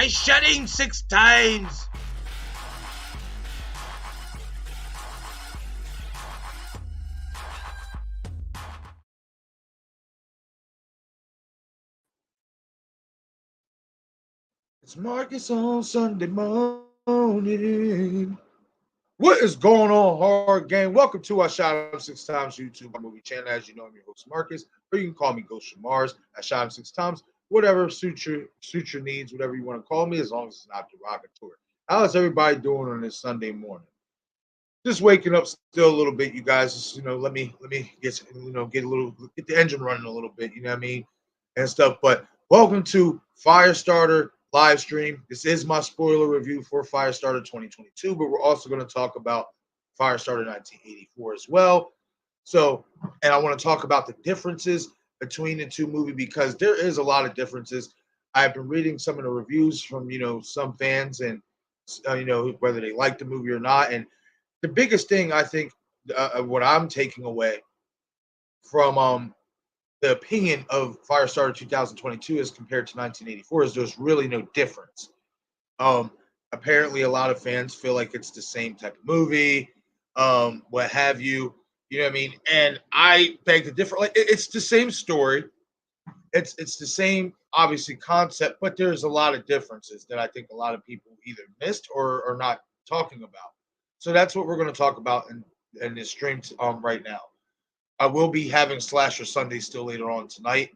I shedding 6 times. It's Marcus on Sunday morning. What is going on, horror gang? Welcome to our Shot Him 6 Times YouTube movie channel. As you know, I'm your host Marcus, or you can call me Ghost from Mars. I shot him 6 times. Whatever suits your needs, whatever you want to call me, as long as it's not derogatory. How is everybody doing on this Sunday morning? Just waking up still a little bit, you guys. Just, let me get get the engine running a little bit. You know what I mean, and stuff. But welcome to Firestarter live stream. This is my spoiler review for Firestarter 2022, but we're also going to talk about Firestarter 1984 as well. So, and I want to talk about the differences between the two movies because there is a lot of differences. I've been reading some of the reviews from some fans and whether they like the movie or not, and the biggest thing I think, what I'm taking away from the opinion of Firestarter 2022 as compared to 1984 is there's really no difference. Apparently, a lot of fans feel like it's the same type of movie, what have you. You know what I mean? And I beg to differ. Like it's the same story. It's the same obviously concept, but there's a lot of differences that I think a lot of people either missed or are not talking about. So that's what we're going to talk about in this stream right now. I will be having Slasher Sunday still later on tonight.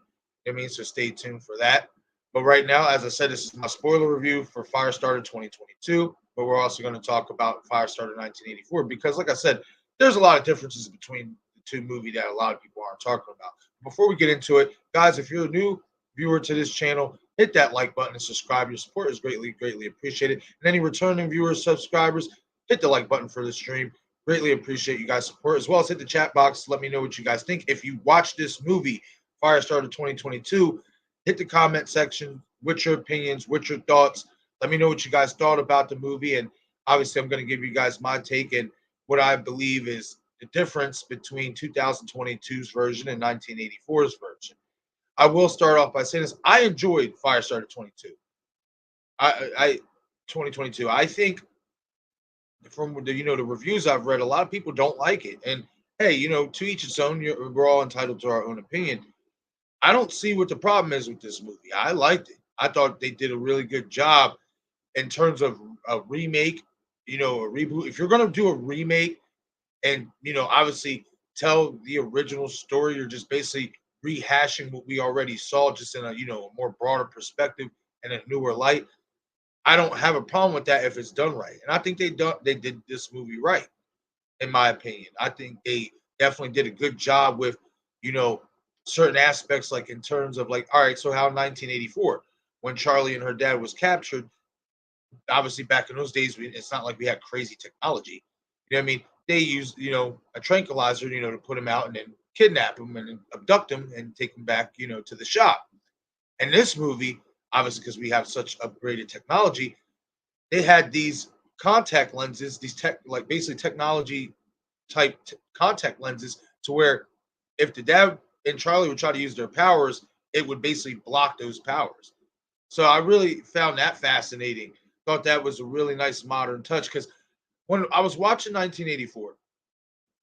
I mean, so stay tuned for that. But right now, as I said, this is my spoiler review for Firestarter 2022. But we're also going to talk about Firestarter 1984 because, like I said, there's a lot of differences between the two movies that a lot of people aren't talking about. Before we get into it, guys, if you're a new viewer to this channel, hit that like button and subscribe. Your support is greatly, greatly appreciated. And any returning viewers, subscribers, hit the like button for the stream. Greatly appreciate you guys' support, as well as hit the chat box. Let me know what you guys think. If you watch this movie, Firestarter 2022, hit the comment section with your opinions, with your thoughts. Let me know what you guys thought about the movie. And obviously, I'm going to give you guys my take and what I believe is the difference between 2022's version and 1984's version. I will start off by saying this. I enjoyed Firestarter 22. 2022. I think from the the reviews I've read, a lot of people don't like it. And hey, to each its own. We're all entitled to our own opinion. I don't see what the problem is with this movie. I liked it. I thought they did a really good job in terms of a remake, a reboot. If you're going to do a remake and, obviously tell the original story, you're just basically rehashing what we already saw, just in a more broader perspective and a newer light. I don't have a problem with that if it's done right. And I think they did this movie right, in my opinion. I think they definitely did a good job with, certain aspects, like in terms of like, all right, so how 1984, when Charlie and her dad was captured, obviously back in those days, it's not like we had crazy technology. You know what I mean? They used, a tranquilizer, to put him out and then kidnap him and abduct him and take him back, to the shop. And this movie, obviously, because we have such upgraded technology, they had these contact lenses, these basically technology type contact lenses, to where if the dad and Charlie would try to use their powers, it would basically block those powers. So I really found that fascinating. Thought that was a really nice modern touch because when I was watching 1984,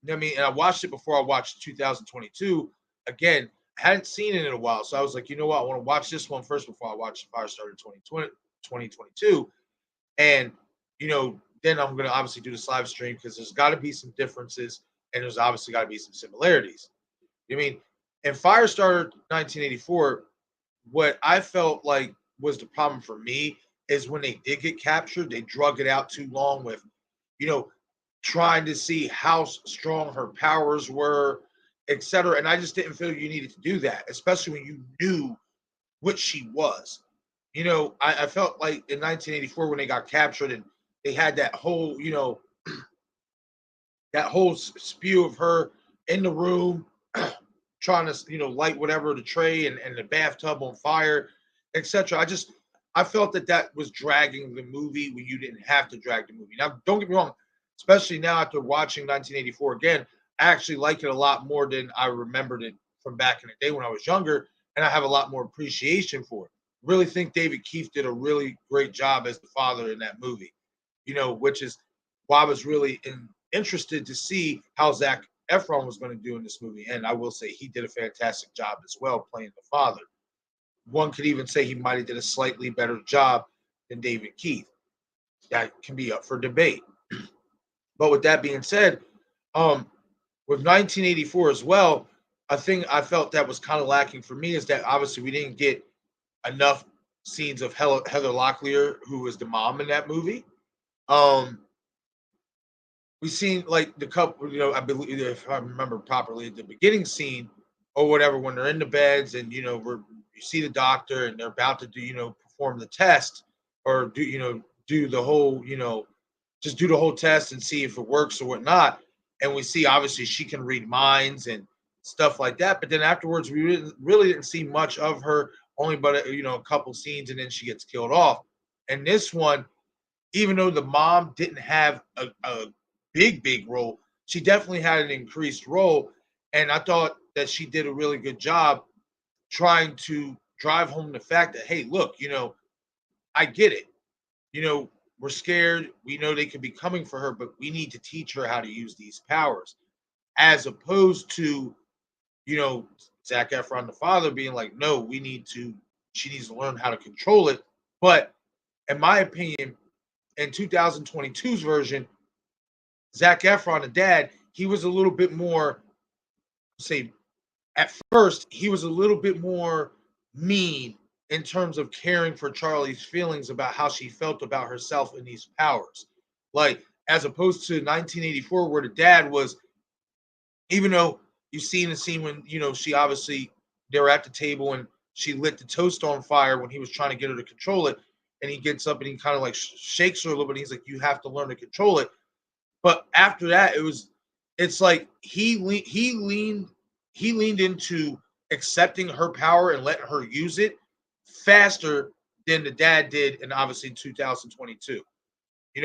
I mean, and I watched it before I watched 2022. Again, I hadn't seen it in a while. So I was like, you know what? I want to watch this one first before I watch Firestarter 2022. And, then I'm going to obviously do this live stream because there's got to be some differences and there's obviously got to be some similarities. I mean, in Firestarter 1984, what I felt like was the problem for me is when they did get captured, they drug it out too long with, trying to see how strong her powers were, etc. And I just didn't feel you needed to do that, especially when you knew what she was. I felt like in 1984 when they got captured and they had that whole, that whole spew of her in the room trying to, light whatever the tray and the bathtub on fire, etc. I felt that was dragging the movie when you didn't have to drag the movie. Now, don't get me wrong, especially now after watching 1984 again, I actually like it a lot more than I remembered it from back in the day when I was younger, and I have a lot more appreciation for it. really think David Keith did a really great job as the father in that movie. Which is why I was really interested to see how Zac Efron was going to do in this movie. And I will say he did a fantastic job as well playing the father. One could even say he might have did a slightly better job than David Keith. That can be up for debate. But with that being said, with 1984 as well, a thing I felt that was kind of lacking for me is that obviously we didn't get enough scenes of Heather Locklear, who was the mom in that movie. We seen like the couple, I believe if I remember properly, the beginning scene or whatever when they're in the beds and you see the doctor and they're about to do perform the test or do the whole just do the whole test and see if it works or whatnot. And we see obviously she can read minds and stuff like that. But then afterwards, we really didn't see much of her, only but a couple scenes, and then she gets killed off. And this one, even though the mom didn't have a big role, she definitely had an increased role. And I thought that she did a really good job trying to drive home the fact that, hey, look, I get it. We're scared. We know they could be coming for her, but we need to teach her how to use these powers. As opposed to, Zac Efron, the father, being like, no, she needs to learn how to control it. But in my opinion, in 2022's version, Zac Efron, the dad, he was a little bit more, say, at first, he was a little bit more mean in terms of caring for Charlie's feelings about how she felt about herself and these powers. Like, as opposed to 1984, where the dad was, even though you've seen the scene when, she obviously, they were at the table and she lit the toast on fire when he was trying to get her to control it. And he gets up and he kind of like shakes her a little bit. He's like, you have to learn to control it. But after that, it's like he leaned into accepting her power and letting her use it faster than the dad did, and obviously in 2022.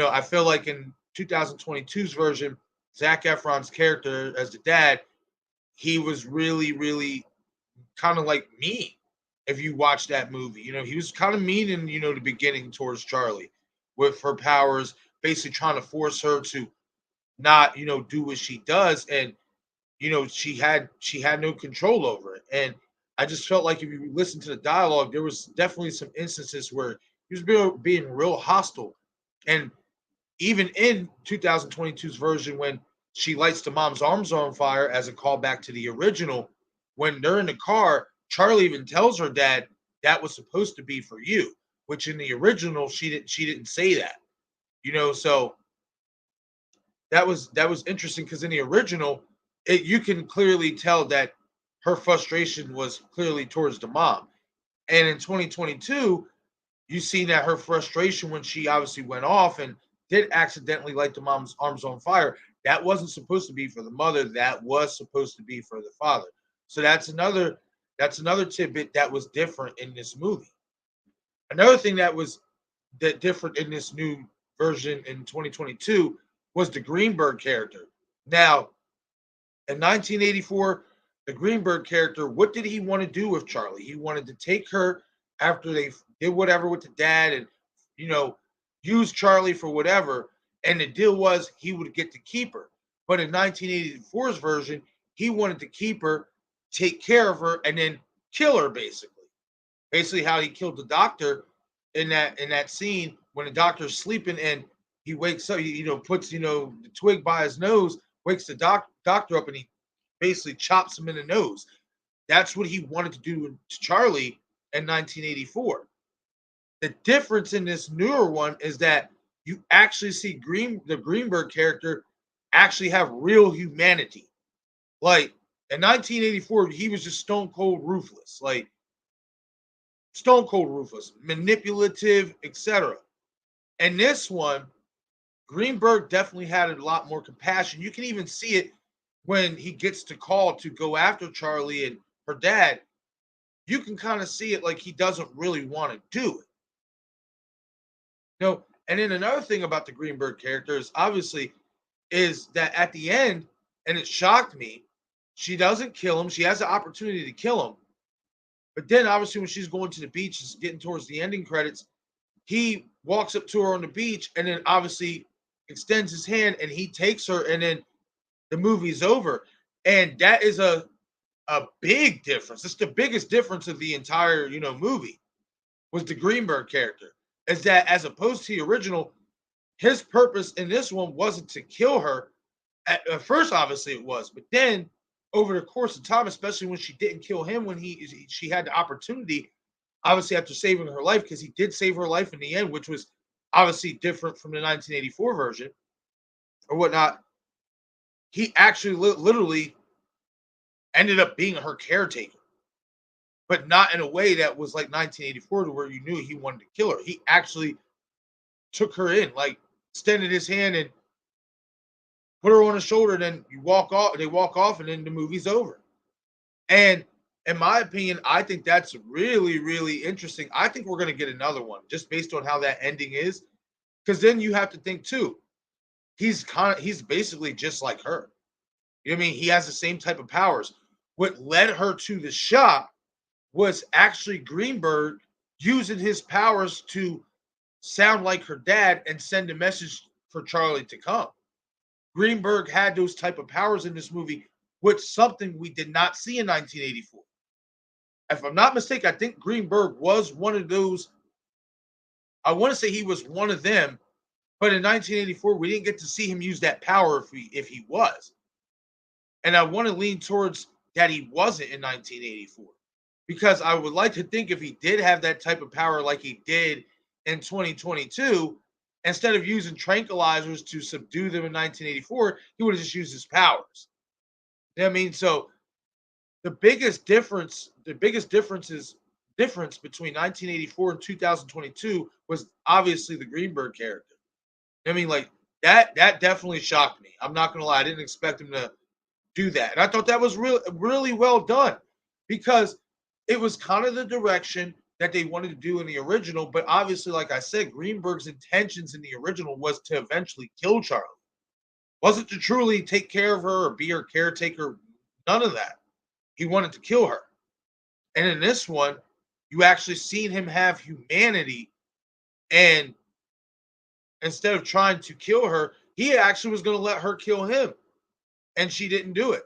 I feel like in 2022's version, Zac Efron's character as the dad, he was really, really kind of like mean. If you watch that movie, he was kind of mean in the beginning towards Charlie with her powers, basically trying to force her to not do what she does, and she had no control over it. And I just felt like if you listen to the dialogue, there was definitely some instances where he was being real hostile. And even in 2022's version, when she lights the mom's arms on fire as a callback to the original, when they're in the car, Charlie even tells her dad that was supposed to be for you, which in the original she didn't say that. So that was interesting because in the original, you can clearly tell that her frustration was clearly towards the mom. And in 2022, you see that her frustration when she obviously went off and did accidentally light the mom's arms on fire, that wasn't supposed to be for the mother. That was supposed to be for the father. So that's another tidbit that was different in this movie. Another thing that was different in this new version in 2022 was the Greenberg character. Now, in 1984, the Greenberg character, what did he want to do with Charlie? He wanted to take her after they did whatever with the dad and, use Charlie for whatever. And the deal was he would get to keep her. But in 1984's version, he wanted to keep her, take care of her, and then kill her, basically. Basically, how he killed the doctor in that scene when the doctor's sleeping and he wakes up, he, puts, the twig by his nose, wakes the doctor up, and he basically chops him in the nose. That's what he wanted to do to Charlie in 1984. The difference in this newer one is that you actually see the Greenberg character actually have real humanity. Like in 1984, he was just stone cold ruthless, manipulative, etc. And this one, Greenberg definitely had a lot more compassion. You can even see it when he gets the call to go after Charlie and her dad. You can kind of see it like he doesn't really want to do it. And then another thing about the Greenberg character is obviously is that at the end, and it shocked me, she doesn't kill him. She has the opportunity to kill him. But then obviously when she's going to the beach, it's getting towards the ending credits, he walks up to her on the beach and then obviously extends his hand and he takes her, and then the movie's over. And that is a big difference. It's the biggest difference of the entire, movie, was the Greenberg character. Is that as opposed to the original, his purpose in this one wasn't to kill her. At first, obviously it was, but then over the course of time, especially when she didn't kill him when she had the opportunity, obviously after saving her life, because he did save her life in the end, which was obviously different from the 1984 version or whatnot. He actually literally ended up being her caretaker, but not in a way that was like 1984 to where you knew he wanted to kill her. He actually took her in, like extended his hand and put her on his shoulder. And then you walk off, they walk off, and then the movie's over. And in my opinion, I think that's really, really interesting. I think we're going to get another one just based on how that ending is. Because then you have to think too, he's basically just like her. You know what I mean? He has the same type of powers. What led her to the shop was actually Greenberg using his powers to sound like her dad and send a message for Charlie to come. Greenberg had those type of powers in this movie, which something we did not see in 1984. If I'm not mistaken, I think Greenberg was one of those. I want to say he was one of them, but in 1984 we didn't get to see him use that power if he was. And I want to lean towards that he wasn't in 1984, because I would like to think if he did have that type of power like he did in 2022, instead of using tranquilizers to subdue them in 1984, he would have just used his powers. You know what I mean? So the biggest difference between 1984 and 2022 was obviously the Greenberg character. I mean, like that definitely shocked me. I'm not gonna lie, I didn't expect him to do that. And I thought that was really, really well done, because it was kind of the direction that they wanted to do in the original. But obviously, like I said, Greenberg's intentions in the original was to eventually kill Charlie. Wasn't to truly take care of her or be her caretaker. None of that. He wanted to kill her. And in this one, you actually seen him have humanity, and instead of trying to kill her, he actually was going to let her kill him, and she didn't do it.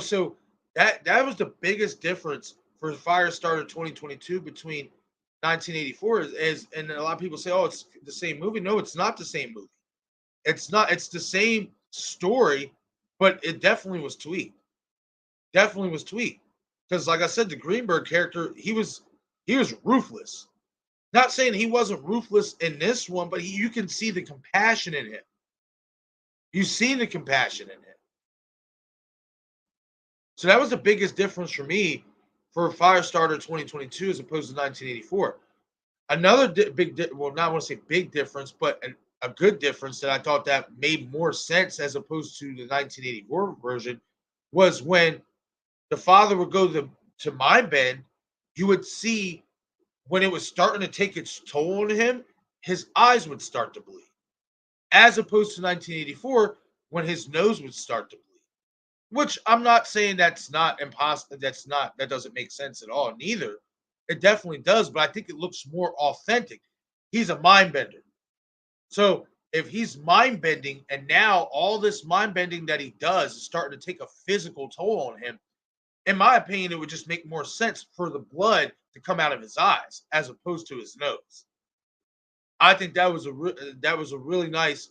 So that was the biggest difference for Firestarter 2022 between 1984 is, and a lot of people say, oh, it's the same movie. No, it's not the same movie. It's not. It's the same story, but it definitely was tweaked. Definitely was tweaked. Because, like I said, the Greenberg character, he was ruthless. Not saying he wasn't ruthless in this one, but you can see the compassion in him. You see the compassion in him. So that was the biggest difference for me for Firestarter 2022 as opposed to 1984. Another well, not want to say big difference, but a good difference that I thought that made more sense as opposed to the 1984 version was when the father would go to Mind Bend, you would see when it was starting to take its toll on him, his eyes would start to bleed. As opposed to 1984, when his nose would start to bleed. Which I'm not saying that's not impossible. That doesn't make sense at all. Neither. It definitely does, but I think it looks more authentic. He's a mind bender. So if he's mind bending and now all this mind bending that he does is starting to take a physical toll on him, in my opinion, it would just make more sense for the blood to come out of his eyes as opposed to his nose. I think that was a really nice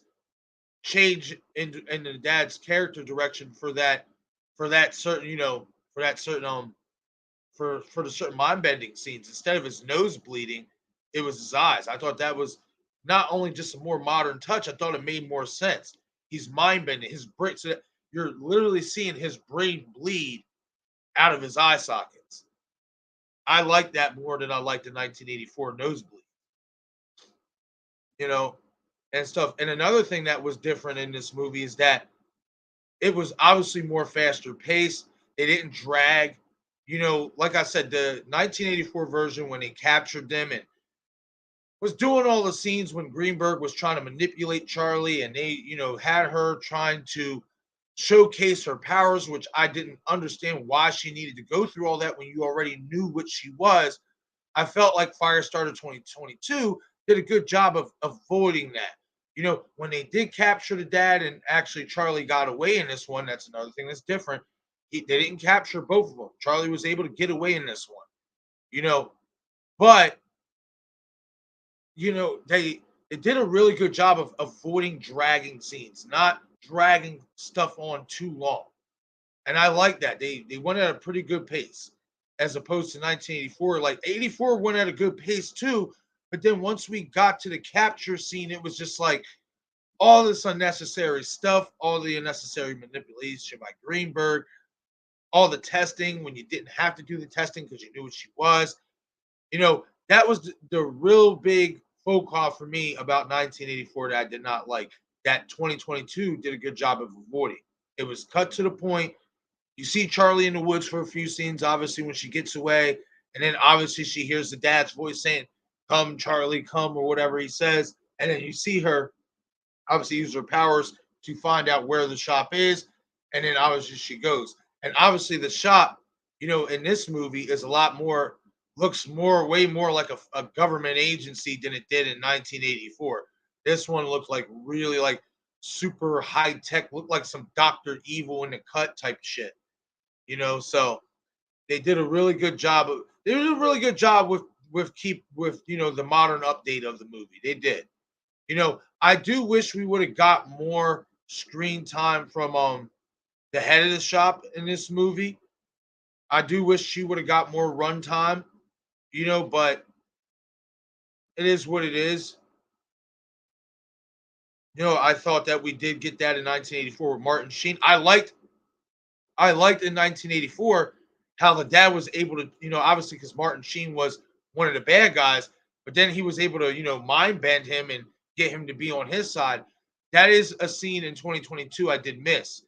change in the dad's character direction for that certain for the certain mind bending scenes. Instead of his nose bleeding, it was his eyes. I thought that was not only just a more modern touch, I thought it made more sense. He's mind bending his brain, so that you're literally seeing his brain bleed out of his eye sockets. I like that more than I like the 1984 nosebleed, you know, and stuff. And another thing that was different in this movie is that it was obviously more faster paced. They didn't drag. Like I said, the 1984 version when they captured them and was doing all the scenes when Greenberg was trying to manipulate Charlie, and they, had her trying to showcase her powers, which I didn't understand why she needed to go through all that when you already knew what she was. I felt like Firestarter 2022 did a good job of avoiding that. You know, when they did capture the dad and actually Charlie got away in this one, that's another thing that's different. They didn't capture both of them. Charlie was able to get away in this one, you know, but they did a really good job of avoiding dragging scenes, not dragging stuff on too long. And I like that. They went at a pretty good pace as opposed to 1984. Like 84 went at a good pace too, but then once we got to the capture scene, it was just like all this unnecessary stuff, all the unnecessary manipulation by Greenberg, all the testing when you didn't have to do the testing because you knew what she was. That was the real big faux pas for me about 1984 that I did not like. That 2022 did a good job of avoiding. It was cut to the point. You see Charlie in the woods for a few scenes, obviously, when she gets away. And then obviously she hears the dad's voice saying, "Come, Charlie, come," or whatever he says. And then you see her obviously use her powers to find out where the shop is. And then obviously she goes. And obviously the shop, in this movie is a lot more, looks way more like a government agency than it did in 1984. This one looked like really like super high tech, looked like some Dr. Evil in the cut type shit. So they did a really good job with the modern update of the movie. They did. I do wish we would have got more screen time from the head of the shop in this movie. I do wish she would have got more run time, but it is what it is. I thought that we did get that in 1984 with Martin Sheen. I liked in 1984 how the dad was able to, obviously because Martin Sheen was one of the bad guys, but then he was able to, mind bend him and get him to be on his side. That is a scene in 2022 I did miss,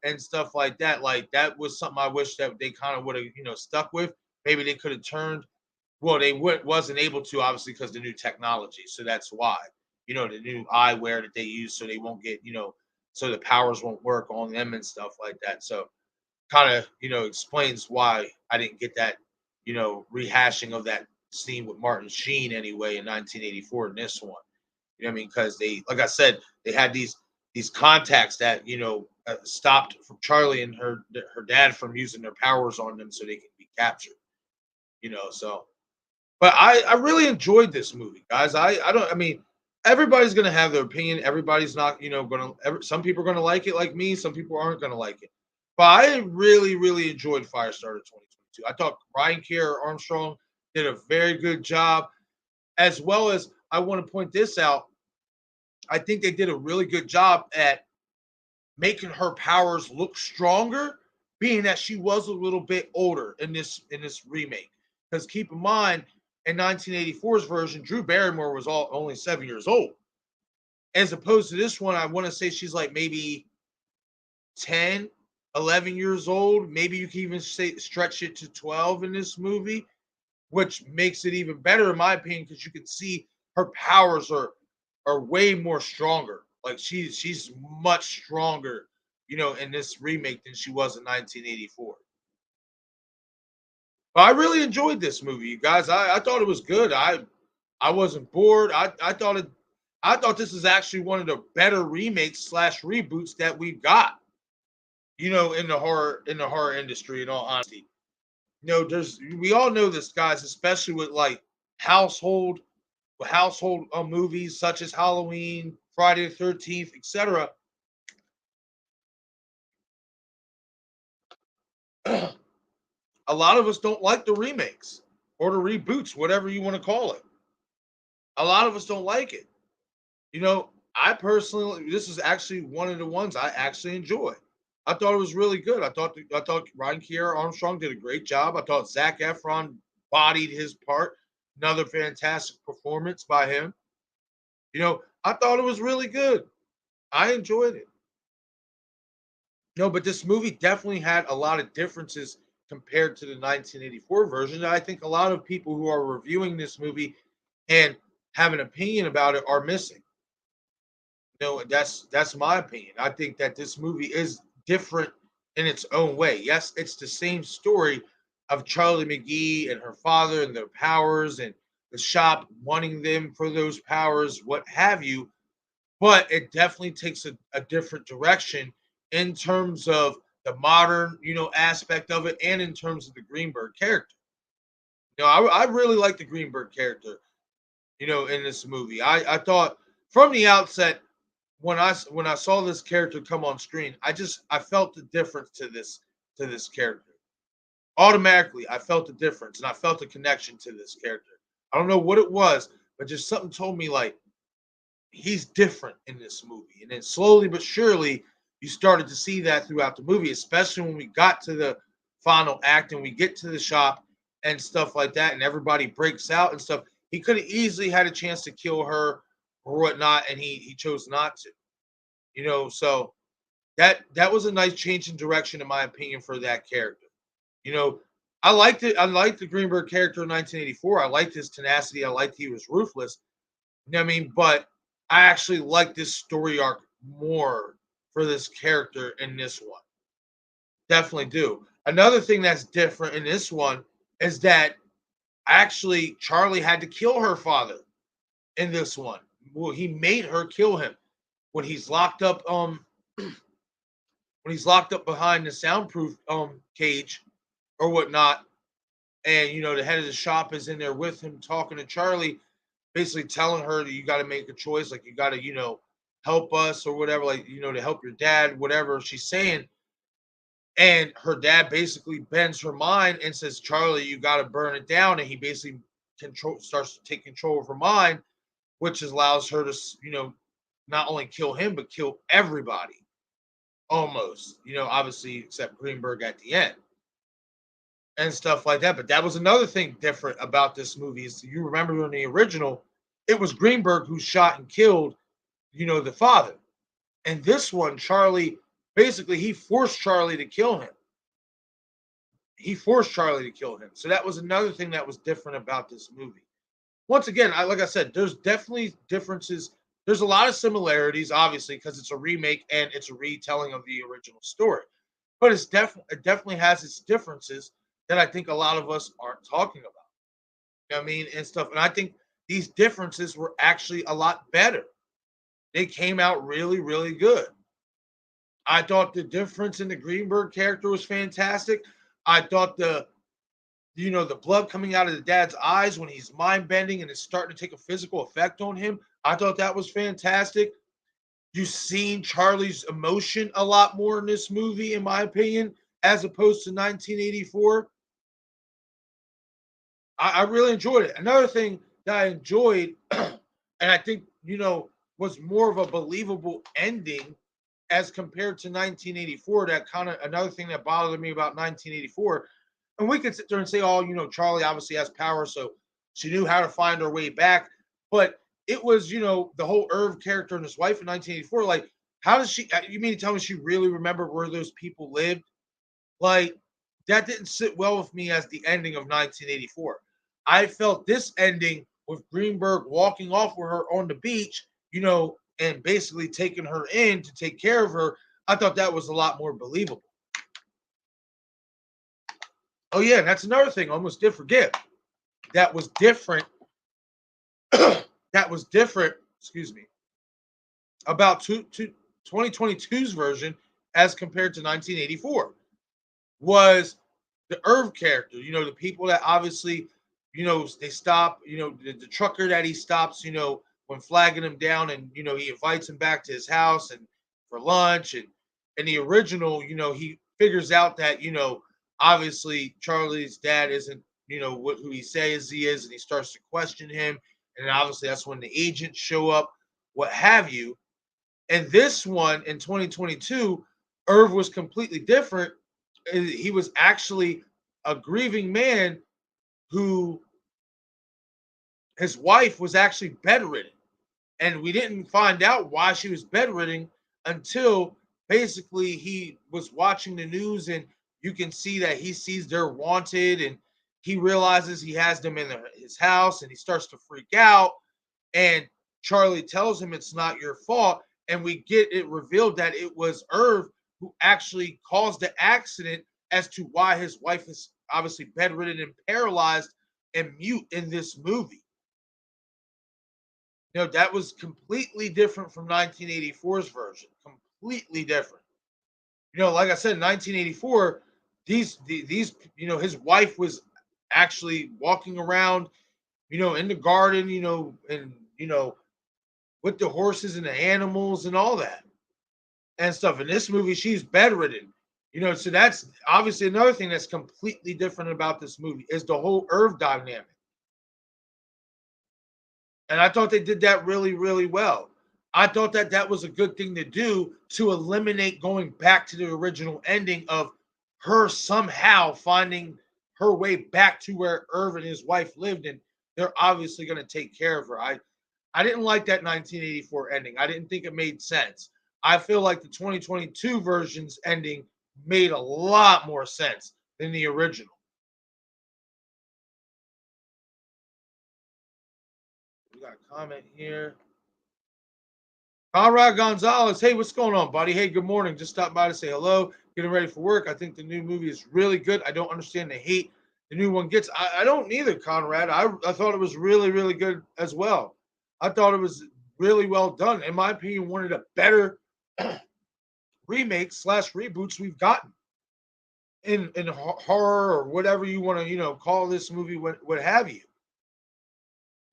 and stuff like that. Like that was something I wish that they kind of would have, stuck with. Maybe they could have turned. Well, they wasn't able to, obviously, because the new technology. So that's why, the new eyewear that they use, so they won't get, so the powers won't work on them and stuff like that. So kind of, explains why I didn't get that, rehashing of that scene with Martin Sheen anyway in 1984 in this one. You know what I mean? Because they, like I said, they had these contacts that stopped from Charlie and her dad from using their powers on them so they can be captured. So but I really enjoyed this movie, guys. I don't. I mean, everybody's gonna have their opinion. Everybody's not, gonna. Some people are gonna like it, like me. Some people aren't gonna like it. But I really, really enjoyed Firestarter 2022. I thought Ryan Kier Armstrong did a very good job, as well as I want to point this out. I think they did a really good job at making her powers look stronger, being that she was a little bit older in this remake. Because keep in mind, in 1984's version, Drew Barrymore was only 7 years old. As opposed to this one, I want to say she's like maybe 10, 11 years old. Maybe you can even say stretch it to 12 in this movie, which makes it even better in my opinion, because you can see her powers are way more stronger. Like she's much stronger, in this remake than she was in 1984. But I really enjoyed this movie, you guys. I thought it was good. I wasn't bored. I thought this is actually one of the better remakes slash reboots that we've got, in the horror industry, in all honesty. We all know this, guys, especially with like household movies such as Halloween, Friday the 13th, etc. A lot of us don't like the remakes or the reboots, whatever you want to call it. A lot of us don't like it. I personally, this is actually one of the ones I actually enjoy. I thought it was really good. I thought Ryan Kiera Armstrong did a great job. I thought Zac Efron bodied his part. Another fantastic performance by him. I thought it was really good. I enjoyed it. No, but this movie definitely had a lot of differences compared to the 1984 version. I think a lot of people who are reviewing this movie and have an opinion about it are missing. That's my opinion. I think that this movie is different in its own way. Yes, it's the same story of Charlie McGee and her father and their powers and the shop wanting them for those powers, what have you. But it definitely takes a different direction in terms of the modern, aspect of it, and in terms of the Greenberg character. I really like the Greenberg character, in this movie. I thought from the outset when I saw this character come on screen, I felt the difference to this character. Automatically, I felt the difference and I felt the connection to this character. I don't know what it was, but just something told me like he's different in this movie. And then slowly but surely, you started to see that throughout the movie, especially when we got to the final act and we get to the shop and stuff like that, and everybody breaks out and stuff. He could have easily had a chance to kill her or whatnot, and he chose not to. So that was a nice change in direction, in my opinion, for that character. You know, I liked it. I liked the Greenberg character in 1984. I liked his tenacity. I liked he was ruthless. You know what I mean? But I actually like this story arc more for this character in this one. Definitely do. Another thing that's different in this one is that actually Charlie had to kill her father in this one. Well, he made her kill him when he's locked up. When he's locked up behind the soundproof cage or whatnot, and the head of the shop is in there with him talking to Charlie, basically telling her that you got to make a choice, like you got to help us or whatever, like to help your dad, whatever she's saying. And her dad basically bends her mind and says, Charlie, you got to burn it down. And he basically starts to take control of her mind, which allows her to not only kill him but kill everybody almost, obviously except Greenberg at the end and stuff like that. But that was another thing different about this movie. Is you remember in the original, it was Greenberg who shot and killed, the father. And this one, Charlie, basically he forced Charlie to kill him. He forced Charlie to kill him. So that was another thing that was different about this movie. Once again, like I said, there's definitely differences. There's a lot of similarities, obviously, because it's a remake and it's a retelling of the original story. But it definitely has its differences that I think a lot of us aren't talking about. You know what I mean? And stuff. And I think these differences were actually a lot better. They came out really, really good. I thought the difference in the Greenberg character was fantastic. I thought the blood coming out of the dad's eyes when he's mind bending and it's starting to take a physical effect on him. I thought that was fantastic. You've seen Charlie's emotion a lot more in this movie, in my opinion, as opposed to 1984. I really enjoyed it. Another thing that I enjoyed, and I think, was more of a believable ending as compared to 1984. That kind of another thing that bothered me about 1984. And we could sit there and say, oh, Charlie obviously has power, so she knew how to find her way back. But it was, the whole Irv character and his wife in 1984. Like, how does she, you mean to tell me she really remembered where those people lived? Like, that didn't sit well with me as the ending of 1984. I felt this ending with Greenberg walking off with her on the beach, and basically taking her in to take care of her. I thought that was a lot more believable. Oh yeah, that's another thing. I almost did forget. That was different. That was different. Excuse me. About 2022's version as compared to 1984 was the Irv character. The people that obviously, they stop. The trucker that he stops. When flagging him down, and he invites him back to his house and for lunch. And in the original, he figures out that obviously Charlie's dad isn't who he says he is, and he starts to question him. And obviously that's when the agents show up, what have you. And this one in 2022, Irv was completely different. He was actually a grieving man who his wife was actually bedridden. And we didn't find out why she was bedridden until basically he was watching the news, and you can see that he sees they're wanted, and he realizes he has them in his house, and he starts to freak out. And Charlie tells him it's not your fault. and we get it revealed that it was Irv who actually caused the accident as to why his wife is obviously bedridden and paralyzed and mute in this movie. That was completely different from 1984's version. Completely different. Like I said, in 1984, these his wife was actually walking around, in the garden, and with the horses and the animals and all that and stuff. In this movie, she's bedridden. So that's obviously another thing that's completely different about this movie is the whole Irv dynamic. And I thought they did that really, really well. I thought that that was a good thing to do to eliminate going back to the original ending of her somehow finding her way back to where Irv and his wife lived, and they're obviously going to take care of her. I didn't like that 1984 ending. I didn't think it made sense. I feel like the 2022 version's ending made a lot more sense than the original. We got a comment here. Conrad Gonzalez, hey, what's going on, buddy? Hey, good morning. Just stopped by to say hello. Getting ready for work. I think the new movie is really good. I don't understand the hate the new one gets. I don't either, Conrad. I thought it was really, really good as well. I thought it was really well done. In my opinion, one of the better remakes / reboots we've gotten in horror or whatever you want to call this movie, what have you.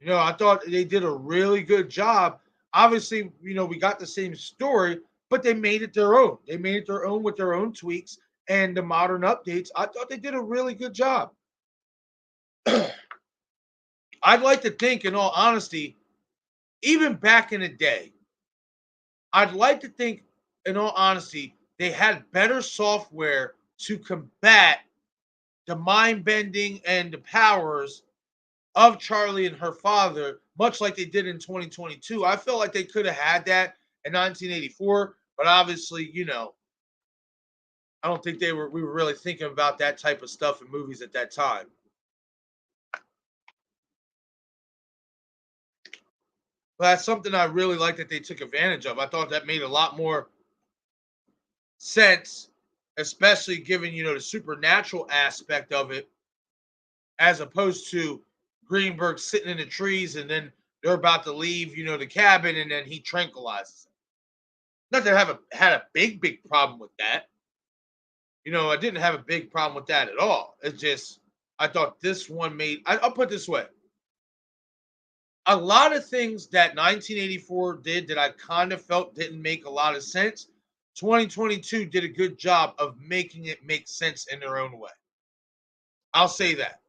I thought they did a really good job. Obviously, we got the same story, but they made it their own. They made it their own with their own tweaks and the modern updates. I thought they did a really good job. I'd like to think, in all honesty, even back in the day, I'd like to think, in all honesty, they had better software to combat the mind bending and the powers of Charlie and her father, much like they did in 2022. I feel like they could have had that in 1984, but obviously, I don't think we were really thinking about that type of stuff in movies at that time. But that's something I really like that they took advantage of. I thought that made a lot more sense, especially given, the supernatural aspect of it, as opposed to Greenberg sitting in the trees and then they're about to leave, the cabin, and then he tranquilizes them. Not that I had a big problem with that. I didn't have a big problem with that at all. It's just I thought this one I'll put it this way. A lot of things that 1984 did that I kind of felt didn't make a lot of sense. 2022 did a good job of making it make sense in their own way. I'll say that.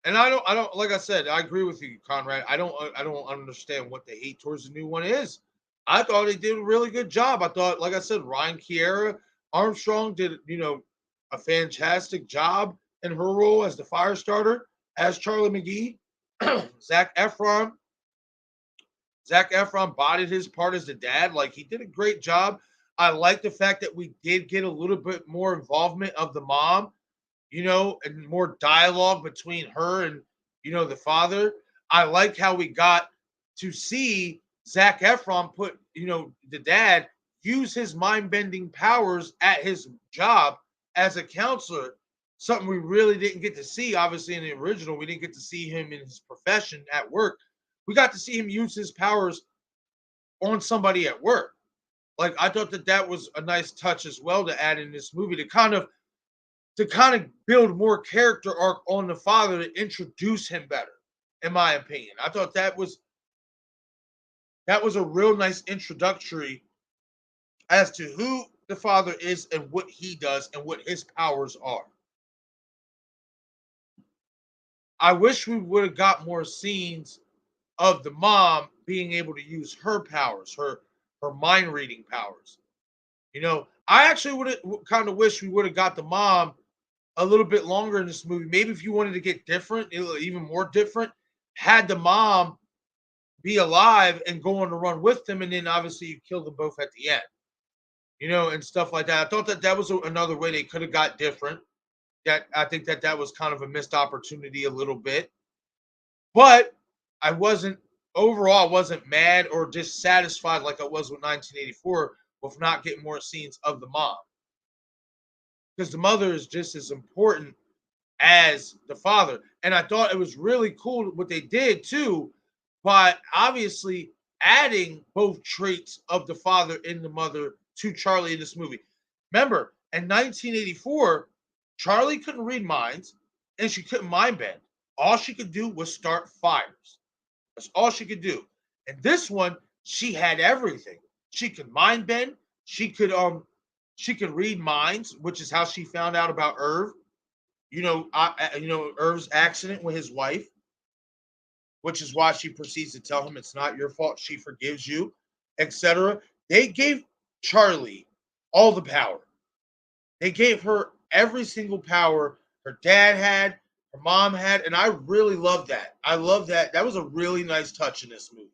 And I don't like I said, I agree with you, Conrad. I don't understand what the hate towards the new one is. I thought they did a really good job. I thought, like I said, Ryan Kiera Armstrong did, a fantastic job in her role as the Firestarter, as Charlie McGee. Zac Efron bodied his part as the dad. Like, he did a great job. I like the fact that we did get a little bit more involvement of the mom, and more dialogue between her and, the father. I like how we got to see Zac Efron put, the dad use his mind-bending powers at his job as a counselor. Something we really didn't get to see, obviously, in the original. We didn't get to see him in his profession at work. We got to see him use his powers on somebody at work. Like, I thought that was a nice touch as well to add in this movie to kind of build more character arc on the father, to introduce him better, in my opinion. I thought that was a real nice introductory as to who the father is and what he does and what his powers are. I wish we would have got more scenes of the mom being able to use her powers, her mind reading powers. I actually would have kind of wish we would have got the mom a little bit longer in this movie. Maybe if you wanted to get different, even more different, had the mom be alive and go on the run with them, and then obviously you kill them both at the end, and stuff like that. I thought that was another way they could have got different. That I think that was kind of a missed opportunity a little bit, but I wasn't overall I wasn't mad or dissatisfied like I was with 1984 with not getting more scenes of the mom, because the mother is just as important as the father. And I thought it was really cool what they did too, by obviously adding both traits of the father and the mother to Charlie in this movie. Remember, in 1984, Charlie couldn't read minds and she couldn't mind bend. All she could do was start fires. That's all she could do. And this one, she had everything. She could mind bend. She could read minds, which is how she found out about Irv. Irv's accident with his wife, which is why she proceeds to tell him it's not your fault. She forgives you, etc. They gave Charlie all the power. They gave her every single power her dad had, her mom had, and I really love that. I love that. That was a really nice touch in this movie.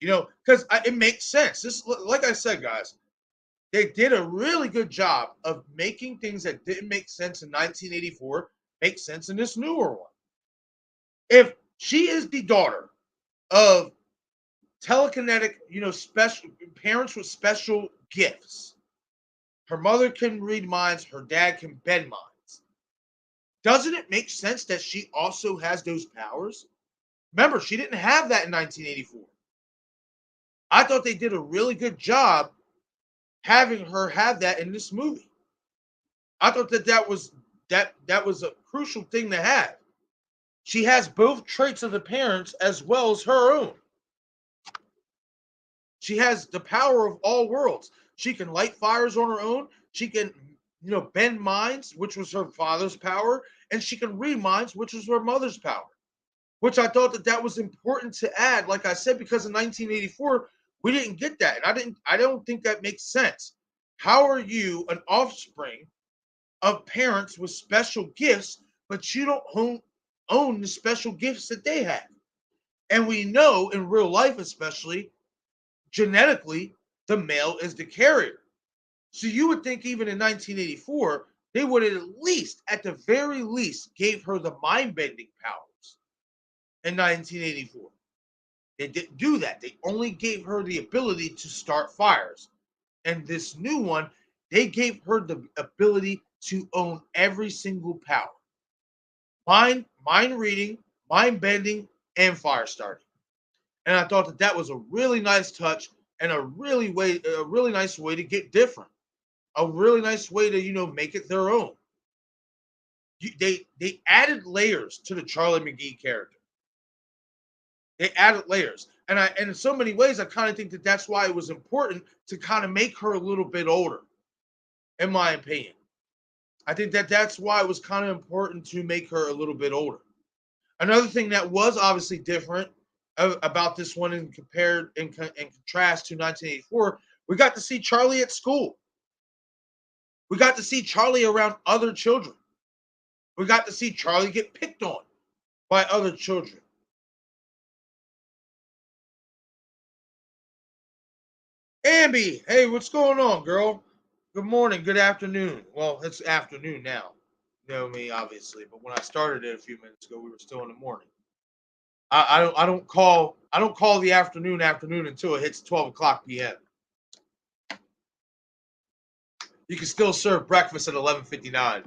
Because it makes sense. This, like I said, guys, they did a really good job of making things that didn't make sense in 1984 make sense in this newer one. If she is the daughter of telekinetic, special parents with special gifts, her mother can read minds, her dad can bend minds. Doesn't it make sense that she also has those powers? Remember, she didn't have that in 1984. I thought they did a really good job having her have that in this movie. I thought that was a crucial thing to have. She has both traits of the parents as well as her own. She has the power of all worlds. She can light fires on her own. She can, bend minds, which was her father's power, and she can read minds, which was her mother's power. Which I thought that was important to add, like I said, because in 1984 we didn't get that, and I don't think that makes sense. How are you an offspring of parents with special gifts, but you don't own the special gifts that they have? And we know in real life, especially genetically, the male is the carrier. So you would think even in 1984, they would at the very least, gave her the mind bending powers in 1984. They didn't do that. They only gave her the ability to start fires. And this new one, they gave her the ability to own every single power. Mind reading, mind bending, and fire starting. And I thought that was a really nice touch and a really nice way to get different. A really nice way to, make it their own. They added layers to the Charlie McGee character. They added layers. And in so many ways, I kind of think that that's why it was important to kind of make her a little bit older, in my opinion. I think that that's why it was kind of important to make her a little bit older. Another thing that was obviously different about this one in contrast to 1984, we got to see Charlie at school. We got to see Charlie around other children. We got to see Charlie get picked on by other children. Ambi, hey, what's going on, girl? Good morning, good afternoon. Well, it's afternoon now. You know me, obviously, but when I started it a few minutes ago, we were still in the morning. I don't call the afternoon until it hits 12 o'clock p.m. You can still serve breakfast at 11:59.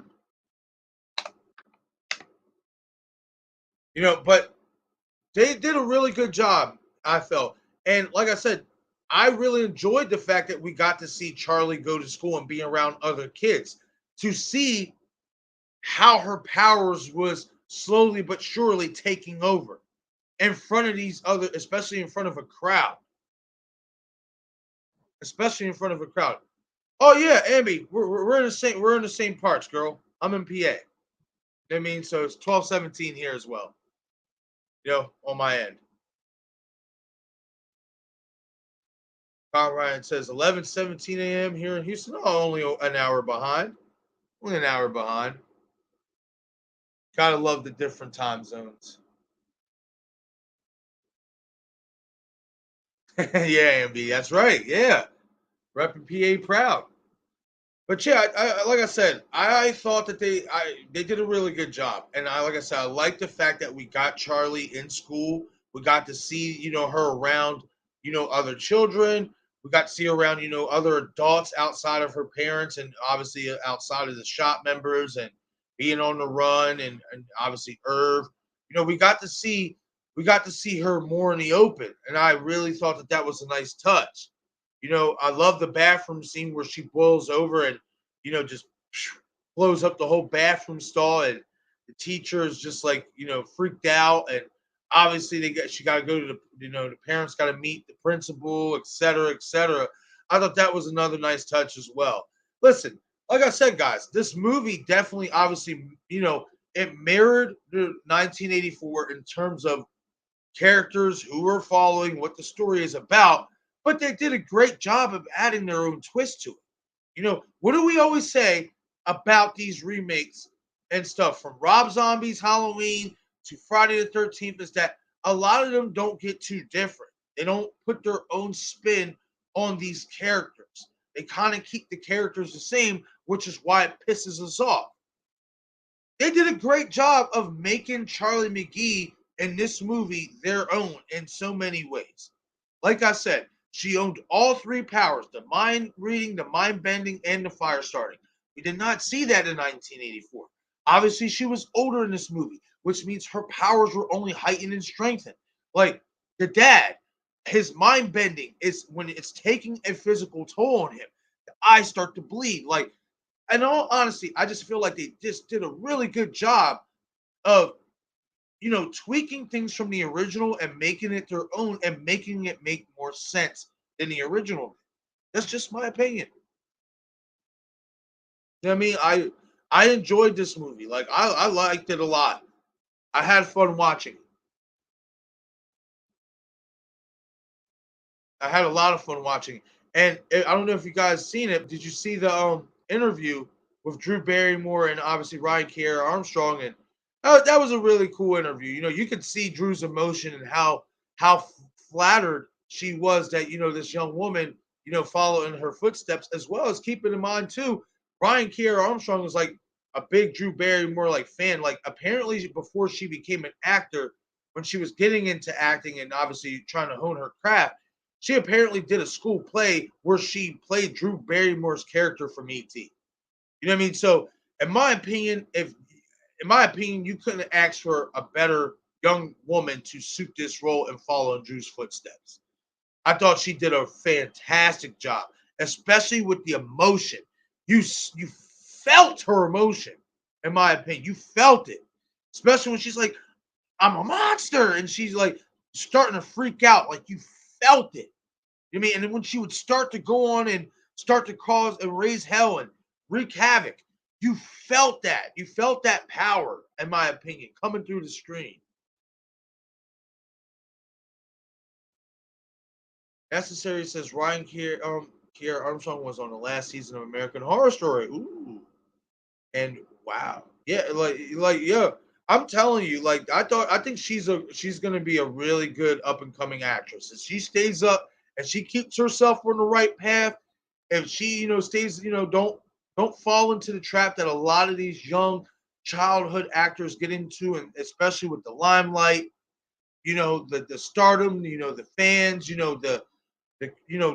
But they did a really good job, I felt. And like I said, I really enjoyed the fact that we got to see Charlie go to school and be around other kids, to see how her powers was slowly but surely taking over in front of these other, especially in front of a crowd. Especially in front of a crowd. Oh yeah, Ambi, we're in the same parts, girl. I'm in PA. You know what I mean? So it's 12:17 here as well. On my end. Kyle Ryan says 11:17 a.m. here in Houston. Oh, only an hour behind. Only an hour behind. Gotta love the different time zones. Yeah, MB, that's right. Yeah, repping PA proud. But yeah, like I said, I thought that they did a really good job, and like I said, I like the fact that we got Charlie in school We got to see, her around, other children. We got to see her around, other adults outside of her parents and obviously outside of the shop members and being on the run and obviously Irv. We got to see her more in the open, and I really thought that that was a nice touch. I love the bathroom scene where she boils over and just blows up the whole bathroom stall, and the teacher is just like freaked out, and obviously she got to go to the parents got to meet the principal, et cetera, et cetera. I thought that was another nice touch as well. Listen, like I said, guys, this movie definitely, obviously, it mirrored the 1984 in terms of characters who we're following, what the story is about, but they did a great job of adding their own twist to it. What do we always say about these remakes and stuff from Rob Zombie's Halloween to Friday the 13th is that a lot of them don't get too different. They don't put their own spin on these characters. They kind of keep the characters the same, which is why it pisses us off. They did a great job of making Charlie McGee in this movie their own in so many ways. Like I said, she owned all three powers: the mind reading, the mind bending, and the fire starting. We did not see that in 1984. Obviously, she was older in this movie, which means her powers were only heightened and strengthened. Like the dad, his mind bending is when it's taking a physical toll on him. The eyes start to bleed. Like, in all honesty, I just feel like they just did a really good job of tweaking things from the original and making it their own and making it make more sense than the original. That's just my opinion. I mean, I enjoyed this movie. Like I liked it a lot. I had fun watching. I had a lot of fun watching. And I don't know if you guys seen it. Did you see the interview with Drew Barrymore and obviously Ryan Kiera Armstrong? And that was a really cool interview. You could see Drew's emotion and how flattered she was that this young woman following her footsteps, as well as keeping in mind too, Ryan Kiera Armstrong was like a big Drew Barrymore like fan. Like apparently before she became an actor, when she was getting into acting and obviously trying to hone her craft, she apparently did a school play where she played Drew Barrymore's character from E.T. You know what I mean? So, in my opinion, you couldn't ask for a better young woman to suit this role and follow in Drew's footsteps. I thought she did a fantastic job, especially with the emotion. You felt her emotion, in my opinion. You felt it, especially when she's like, "I'm a monster," and she's like starting to freak out. Like you felt it. You know what I mean? And then when she would start to go on and start to cause and raise hell and wreak havoc, you felt that. You felt that power, in my opinion, coming through the screen. Necessary says Ryan Kier Armstrong was on the last season of American Horror Story. Ooh. And wow. Yeah, yeah. I'm telling you, like I think she's gonna be a really good up and coming actress. If she stays up and she keeps herself on the right path, if she, stays, don't fall into the trap that a lot of these young childhood actors get into, and especially with the limelight, the stardom, the fans,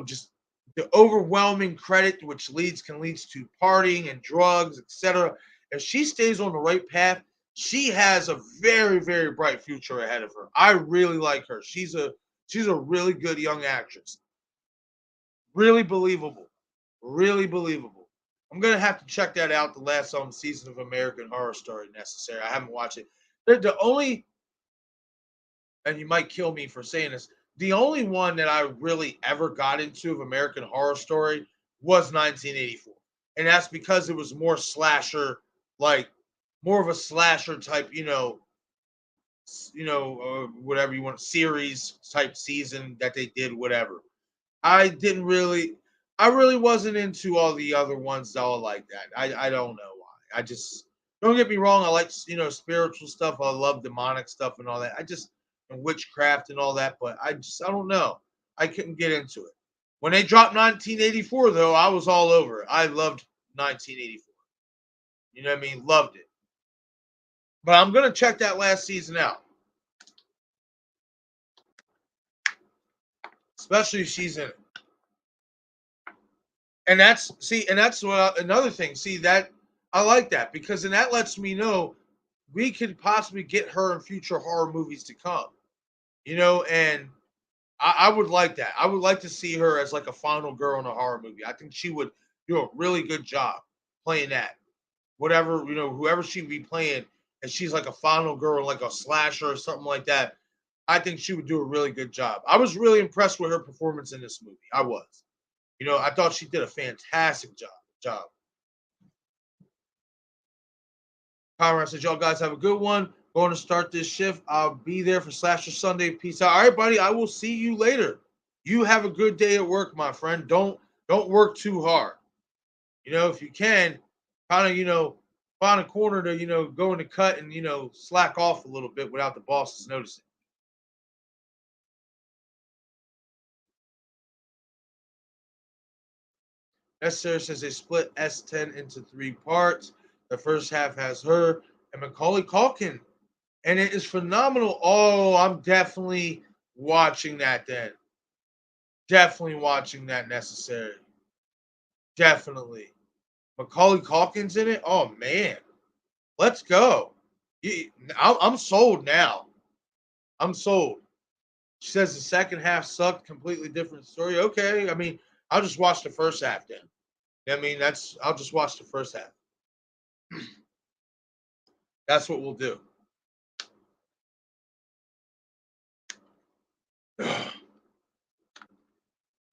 just the overwhelming credit, which leads to partying and drugs, etc. If she stays on the right path, she has a very, very bright future ahead of her. I really like her. She's a really good young actress. Really believable. Really believable. I'm gonna have to check that out. The last season of American Horror Story necessary. I haven't watched it. The only, and you might kill me for saying this, the only one that I really ever got into of American Horror Story was 1984, and that's because it was more slasher, like more of a slasher type, whatever you want, series type season that they did, whatever. I didn't really, I really wasn't into all the other ones all like that. I don't know why. I just, don't get me wrong. I like spiritual stuff. I love demonic stuff and all that. And witchcraft and all that. But I don't know. I couldn't get into it. When they dropped 1984 though, I was all over it. I loved 1984. You know what I mean? Loved it. But I'm gonna check that last season out. especially if she's in it. And that's another thing. See that I like that because then that lets me know we could possibly get her in future horror movies to come. And I would like that. I would like to see her as like a final girl in a horror movie. I think she would do a really good job playing that. Whatever, whoever she'd be playing, and she's like a final girl, like a slasher or something like that. I think she would do a really good job. I was really impressed with her performance in this movie. I was. I thought she did a fantastic job. Conrad says, y'all guys have a good one. Going to start this shift. I'll be there for Slasher Sunday. Peace out. All right, buddy. I will see you later. You have a good day at work, my friend. Don't work too hard. If you can, kind of, find a corner to, go in the cut and, slack off a little bit without the bosses noticing. Necessary says they split S10 into 3 parts. The first half has her and Macaulay Culkin, and it is phenomenal. Oh, I'm definitely watching that then. Definitely watching that. Necessary. Definitely. Macaulay Culkin's in it. Oh man, let's go. I'm sold now. I'm sold. She says the second half sucked. Completely different story. Okay, I mean, I'll just watch the first half then. I'll just watch the first half. That's what we'll do. And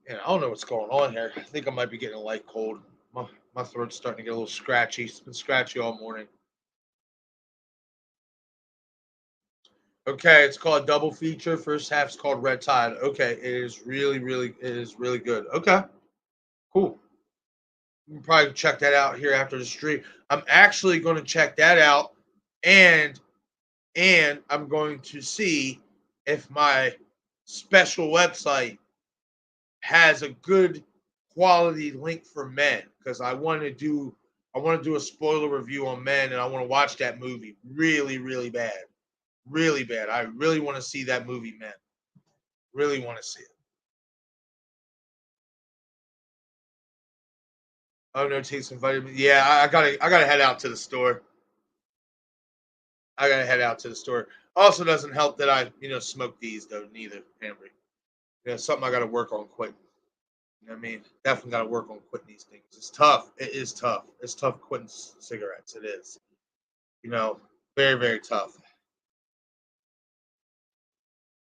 I don't know what's going on here. I think I might be getting a light cold. My throat's starting to get a little scratchy. It's been scratchy all morning. Okay, it's called a double feature. First half's called Red Tide. Okay, it is really good. Okay, cool. You can probably check that out here after the stream. I'm actually going to check that out, and I'm going to see if my special website has a good quality link for Men because I want to do a spoiler review on Men and I want to watch that movie really bad. Really bad. I really want to see that movie, Men. Really want to see it. Oh no, take some vitamins. Yeah, I gotta head out to the store. I gotta head out to the store. Also doesn't help that I, smoke these though, neither, Henry. Something I gotta work on quitting. You know what I mean? Definitely gotta work on quitting these things. It's tough. It is tough. It's tough quitting cigarettes. It is. Very tough.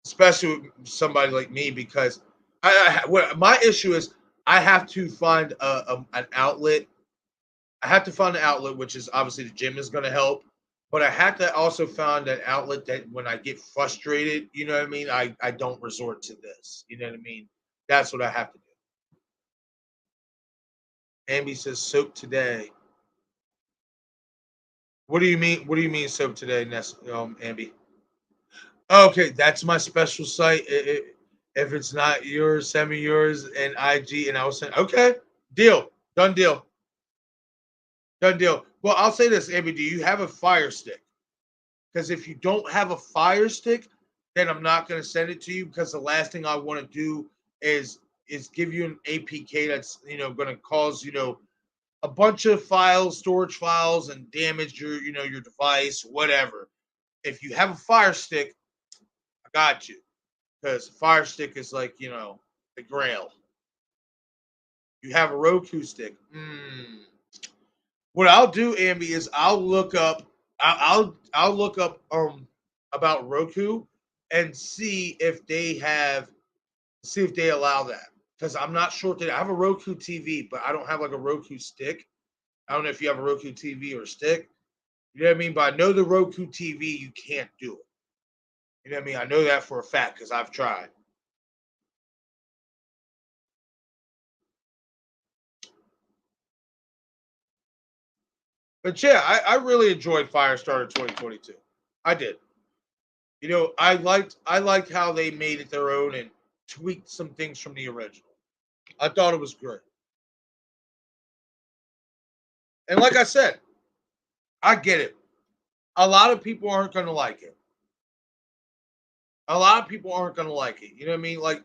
Especially with somebody like me because my issue is I have to find an outlet. I have to find an outlet, which is obviously the gym is going to help, but I have to also find an outlet that when I get frustrated, you know what I mean, I don't resort to this. You know what I mean? That's what I have to do. Amby says soap today. What do you mean? What do you mean soap today, Amby? Okay, that's my special site. If it's not yours, send me yours and IG, and I will send. Okay, deal, done deal, done deal. Well, I'll say this, Amy. Do you have a Fire Stick? Because if you don't have a Fire Stick, then I'm not going to send it to you because the last thing I want to do is give you an APK that's going to cause a bunch of files, storage files, and damage your device, whatever. If you have a Fire Stick, I got you. Because Fire Stick is like, the grail. You have a Roku stick. What I'll do, Amby, is I'll look up about Roku and see if they allow that. Because I'm not sure if I have a Roku TV, but I don't have like a Roku stick. I don't know if you have a Roku TV or a stick. You know what I mean? But I know the Roku TV, you can't do it. You know what I mean? I know that for a fact because I've tried. But yeah, I really enjoyed Firestarter 2022. I did. I liked how they made it their own and tweaked some things from the original. I thought it was great. And like I said, I get it. A lot of people aren't going to like it. A lot of people aren't going to like it. You know what I mean? Like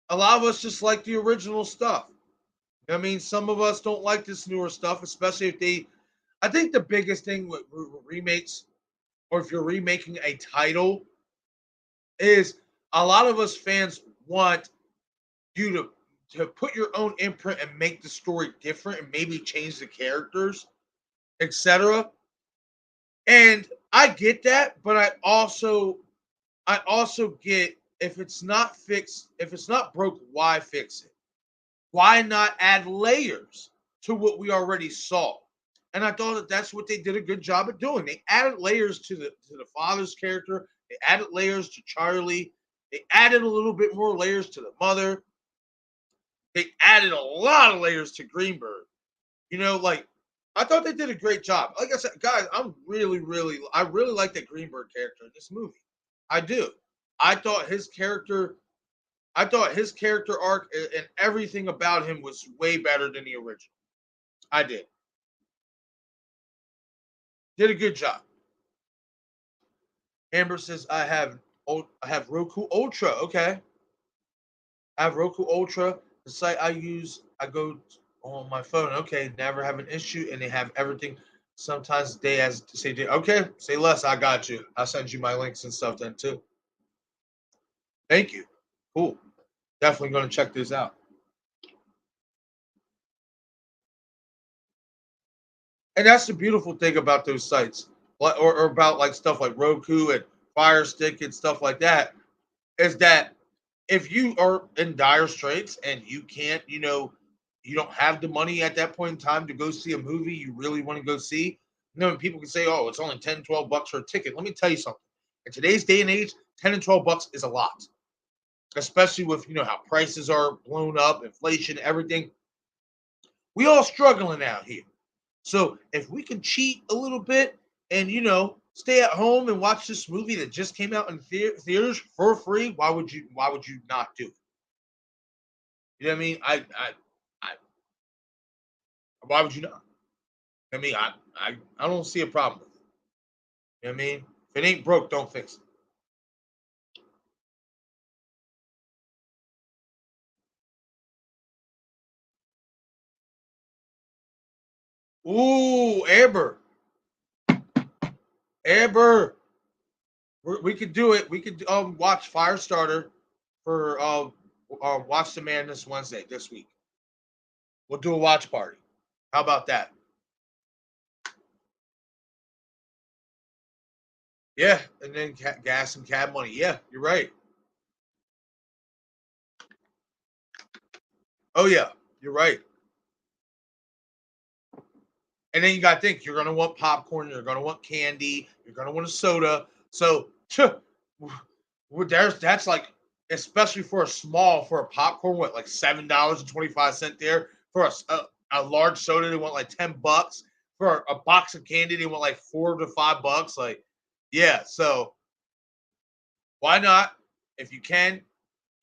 a lot of us just like the original stuff. I mean, some of us don't like this newer stuff, especially if they. I think the biggest thing with remakes, or if you're remaking a title, is a lot of us fans want you to put your own imprint and make the story different and maybe change the characters, etc. And I get that, but I also get if it's not fixed, if it's not broke, why fix it? Why not add layers to what we already saw? And I thought that that's what they did a good job of doing. They added layers to the father's character. They added layers to Charlie. They added a little bit more layers to the mother. They added a lot of layers to Greenberg. Like I thought they did a great job. Like I said, guys, I really like the Greenberg character in this movie. I do. I thought his character, I thought his character arc and everything about him was way better than the original. I did. Did a good job. Amber says I have Roku Ultra. Okay. I have Roku Ultra. The site I use, I go on my phone. Okay, never have an issue, and they have everything. Sometimes they as to say, okay, say less. I got you. I'll send you my links and stuff then too. Thank you. Cool. Definitely going to check this out. And that's the beautiful thing about those sites, or about like stuff like Roku and Fire Stick and stuff like that, is that if you are in dire straits and you can't, you don't have the money at that point in time to go see a movie you really want to go see, people can say, oh, it's only 10, $12 for a ticket. Let me tell you something. In today's day and age, 10 and $12 is a lot, especially with, how prices are blown up, inflation, everything. We all struggling out here. So if we can cheat a little bit and, stay at home and watch this movie that just came out in theaters for free, why would you not do it? You know what I mean? I why would you not? I mean, I don't see a problem with it. You know what I mean? If it ain't broke, don't fix it. Ooh, Amber. Amber. We could do it. We could watch Firestarter for Watch the Madness Wednesday this week. We'll do a watch party. How about that? Yeah, and then gas and cab money. Yeah, you're right. Oh yeah, you're right. And then you got to think you're going to want popcorn, you're going to want candy, you're going to want a soda. So that's like, especially for a popcorn, what, like $7.25 there for a large soda. They want like $10 for a box of candy. They want like $4 to $5. Like, yeah. So why not? If you can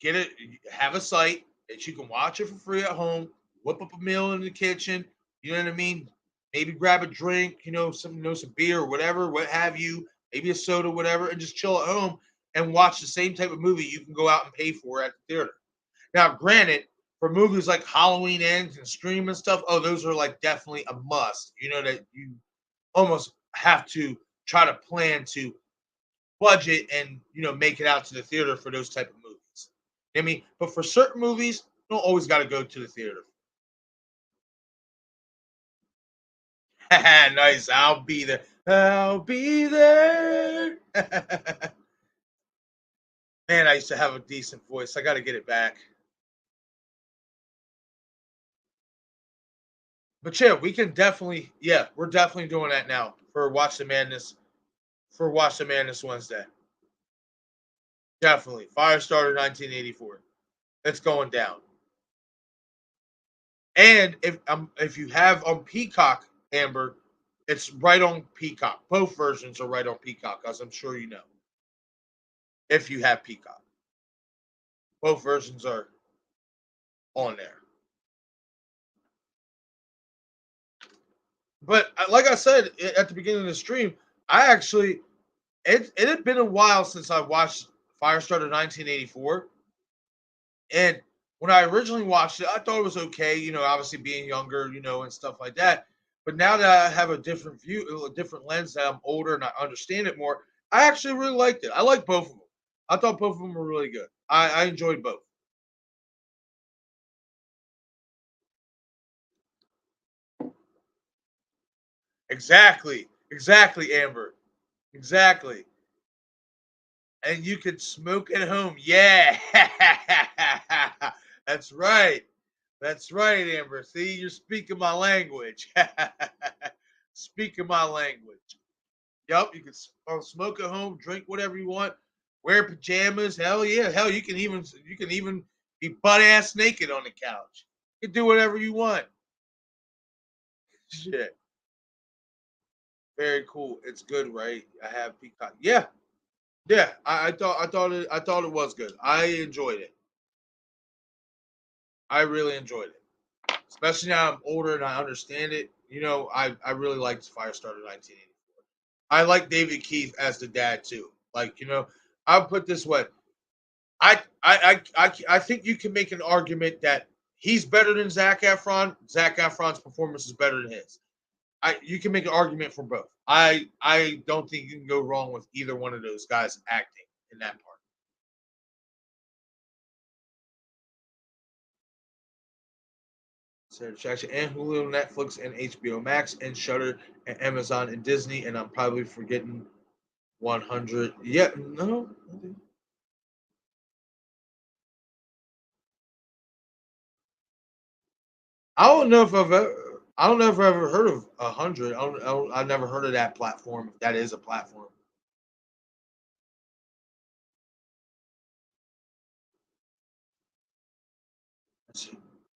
get it, have a site that you can watch it for free at home, whip up a meal in the kitchen. You know what I mean? Maybe grab a drink, some beer or whatever, what have you, maybe a soda, whatever, and just chill at home and watch the same type of movie you can go out and pay for at the theater. Now, granted, for movies like Halloween Ends and Scream and stuff, oh, those are like definitely a must. That you almost have to try to plan to budget and make it out to the theater for those type of movies. I mean, but for certain movies, you don't always got to go to the theater. Nice. I'll be there. I'll be there. Man, I used to have a decent voice. I got to get it back. But yeah, we can definitely. Yeah, we're definitely doing that now for Watch the Madness. For Watch the Madness Wednesday. Definitely. Firestarter 1984. It's going down. And if you have on Peacock, Amber, it's right on Peacock. Both versions are right on Peacock, as I'm sure you know. If you have Peacock, both versions are on there. But like I said at the beginning of the stream, I actually it had been a while since I watched Firestarter 1984, and when I originally watched it, I thought it was okay, obviously being younger, and stuff like that. But now that I have a different view, a different lens, that I'm older and I understand it more, I actually really liked it. I like both of them. I thought both of them were really good. I enjoyed both. Exactly, Amber. Exactly. And you could smoke at home. Yeah. That's right. That's right, Amber. See, you're speaking my language. Speaking my language. Yep, you can smoke at home, drink whatever you want, wear pajamas. Hell yeah, hell you can even be butt ass naked on the couch. You can do whatever you want. Shit, very cool. It's good, right? I have Peacock. Yeah, yeah. I thought it was good. I enjoyed it. I really enjoyed it, especially now I'm older and I understand it. I really liked Firestarter 1984. I like David Keith as the dad too. Like, I'll put this way. I think you can make an argument that he's better than Zac Efron. Zac Efron's performance is better than his. You can make an argument for both. I don't think you can go wrong with either one of those guys acting in that part. Satisfaction and Hulu, Netflix, and HBO Max, and Shudder, and Amazon, and Disney, and I'm probably forgetting 100. Yeah, no. I don't know if I've ever heard of 100. I've never heard of that platform. If that is a platform.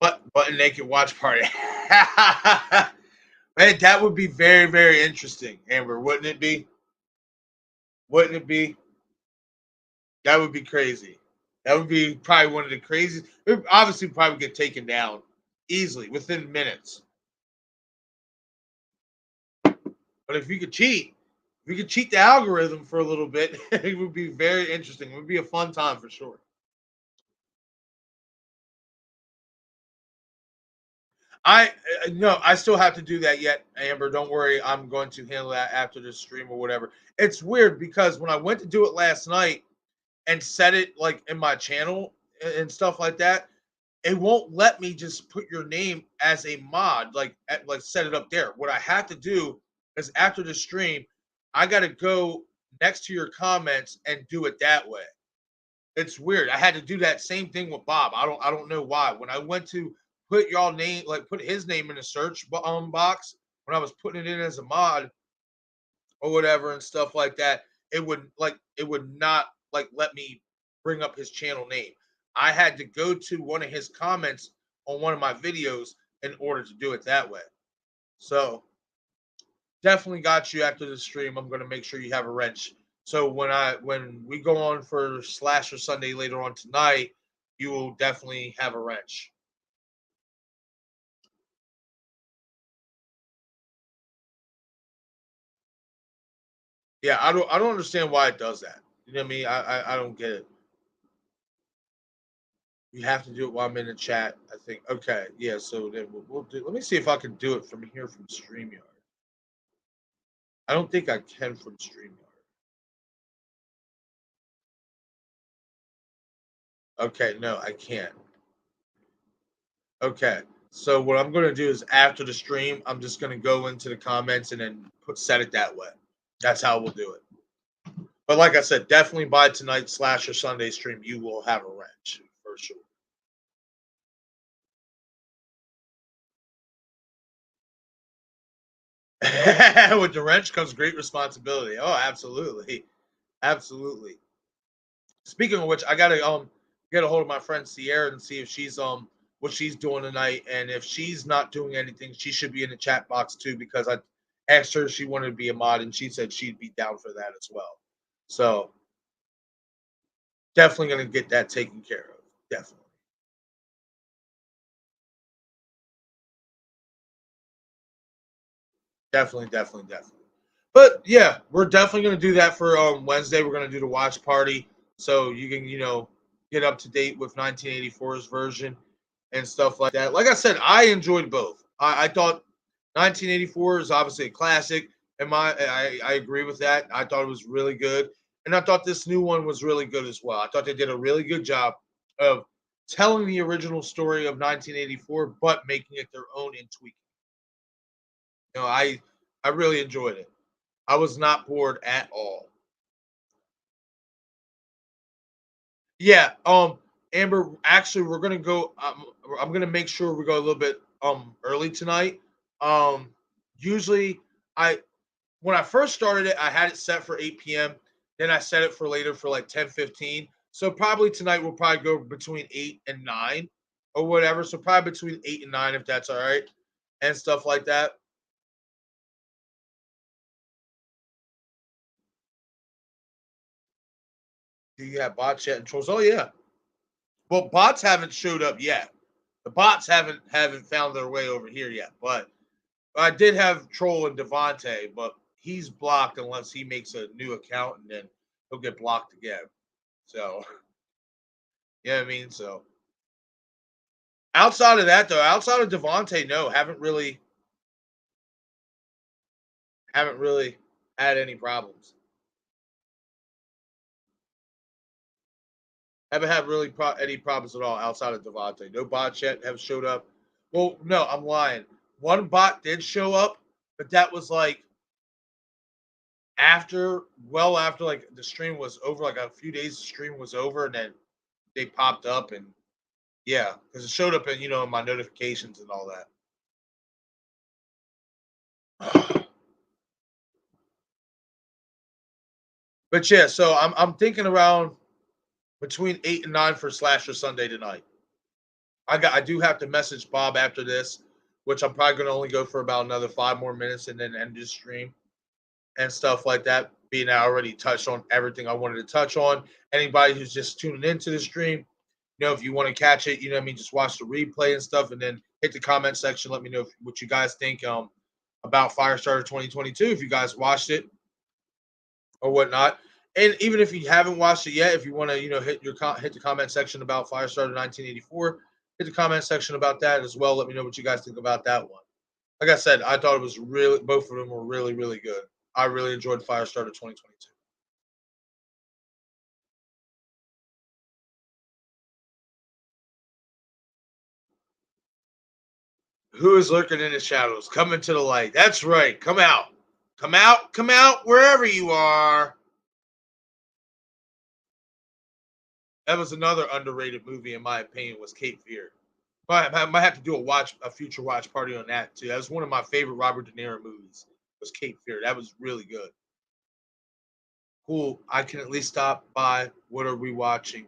But a naked watch party. Man, that would be very, very interesting, Amber. Wouldn't it be? Wouldn't it be? That would be crazy. That would be probably one of the craziest. It would obviously probably get taken down easily within minutes. But if you could cheat the algorithm for a little bit, it would be very interesting. It would be a fun time for sure. I no, I still have to do that yet, Amber. Don't worry, I'm going to handle that after the stream or whatever. It's weird because when I went to do it last night and set it like in my channel and stuff like that, it won't let me just put your name as a mod, like set it up there. What I have to do is after the stream, I got to go next to your comments and do it that way. It's weird. I had to do that same thing with Bob. I don't know why. When I went to put y'all name, like put his name in the search box, when I was putting it in as a mod or whatever and stuff like that, it would not like let me bring up his channel name. I had to go to one of his comments on one of my videos in order to do it that way. So definitely got you after the stream. I'm gonna make sure you have a wrench. So when we go on for Slasher Sunday later on tonight, you will definitely have a wrench. Yeah, I don't understand why it does that. You know what I mean? I don't get it. You have to do it while I'm in the chat. I think. Okay, yeah. So then we'll do. Let me see if I can do it from here from Streamyard. I don't think I can from Streamyard. Okay, no, I can't. Okay. So what I'm gonna do is after the stream, I'm just gonna go into the comments and then set it that way. That's how we'll do it. But like I said, definitely by tonight's Slasher Sunday stream, you will have a wrench for sure. With the wrench comes great responsibility. Oh, absolutely, absolutely. Speaking of which, I gotta get a hold of my friend Sierra and see if she's what she's doing tonight, and if she's not doing anything, she should be in the chat box too because I asked her if she wanted to be a mod, and she said she'd be down for that as well. So definitely gonna get that taken care of. Definitely, definitely. But yeah, we're definitely gonna do that for Wednesday. We're gonna do the watch party, so you can get up to date with 1984's version and stuff like that. Like I said, I enjoyed both. I thought 1984 is obviously a classic, and I agree with that. I thought it was really good, and I thought this new one was really good as well. I thought they did a really good job of telling the original story of 1984, but making it their own and tweaking. I really enjoyed it. I was not bored at all. Yeah, Amber, actually we're gonna go I'm gonna make sure we go a little bit early tonight. Um Usually I when I first started it, I had it set for 8 p.m. Then I set it for later for like 10:15. So probably tonight we'll probably go between 8 and 9 or whatever. So probably between 8 and 9 if that's all right and stuff like that. Do you have bot chat and trolls? Oh yeah. Well, bots haven't showed up yet. The bots haven't found their way over here yet, but I did have Troll and Devontae, but he's blocked unless he makes a new account and then he'll get blocked again. So, yeah, I mean, so outside of that though, outside of Devontae, no, haven't really had any problems. Haven't had really any problems at all outside of Devontae. No bots yet have showed up. Well, no, I'm lying. One bot did show up, but that was like after like the stream was over, like a few days the stream was over, and then they popped up and yeah, because it showed up in in my notifications and all that. But yeah, so I'm thinking around between 8 and 9 for Slasher Sunday tonight. I do have to message Bob after this, which I'm probably gonna only go for about another 5 more minutes and then end this stream and stuff like that. Being I already touched on everything I wanted to touch on. Anybody who's just tuning into the stream, if you want to catch it, what I mean, just watch the replay and stuff, and then hit the comment section. Let me know what you guys think about Firestarter 2022. If you guys watched it or whatnot, and even if you haven't watched it yet, if you want to, hit the comment section about Firestarter 1984, hit the comment section about that as well. Let me know what you guys think about that one. Like I said, I thought it was really both of them were really really good. I really enjoyed Firestarter 2022. Who is lurking in the shadows? Come into the light. That's right. Come out. Come out. Come out wherever you are. That was another underrated movie, in my opinion, was Cape Fear. I might have to do a future watch party on that too. That was one of my favorite Robert De Niro movies. Was Cape Fear. That was really good. Cool. I can at least stop by. What are we watching?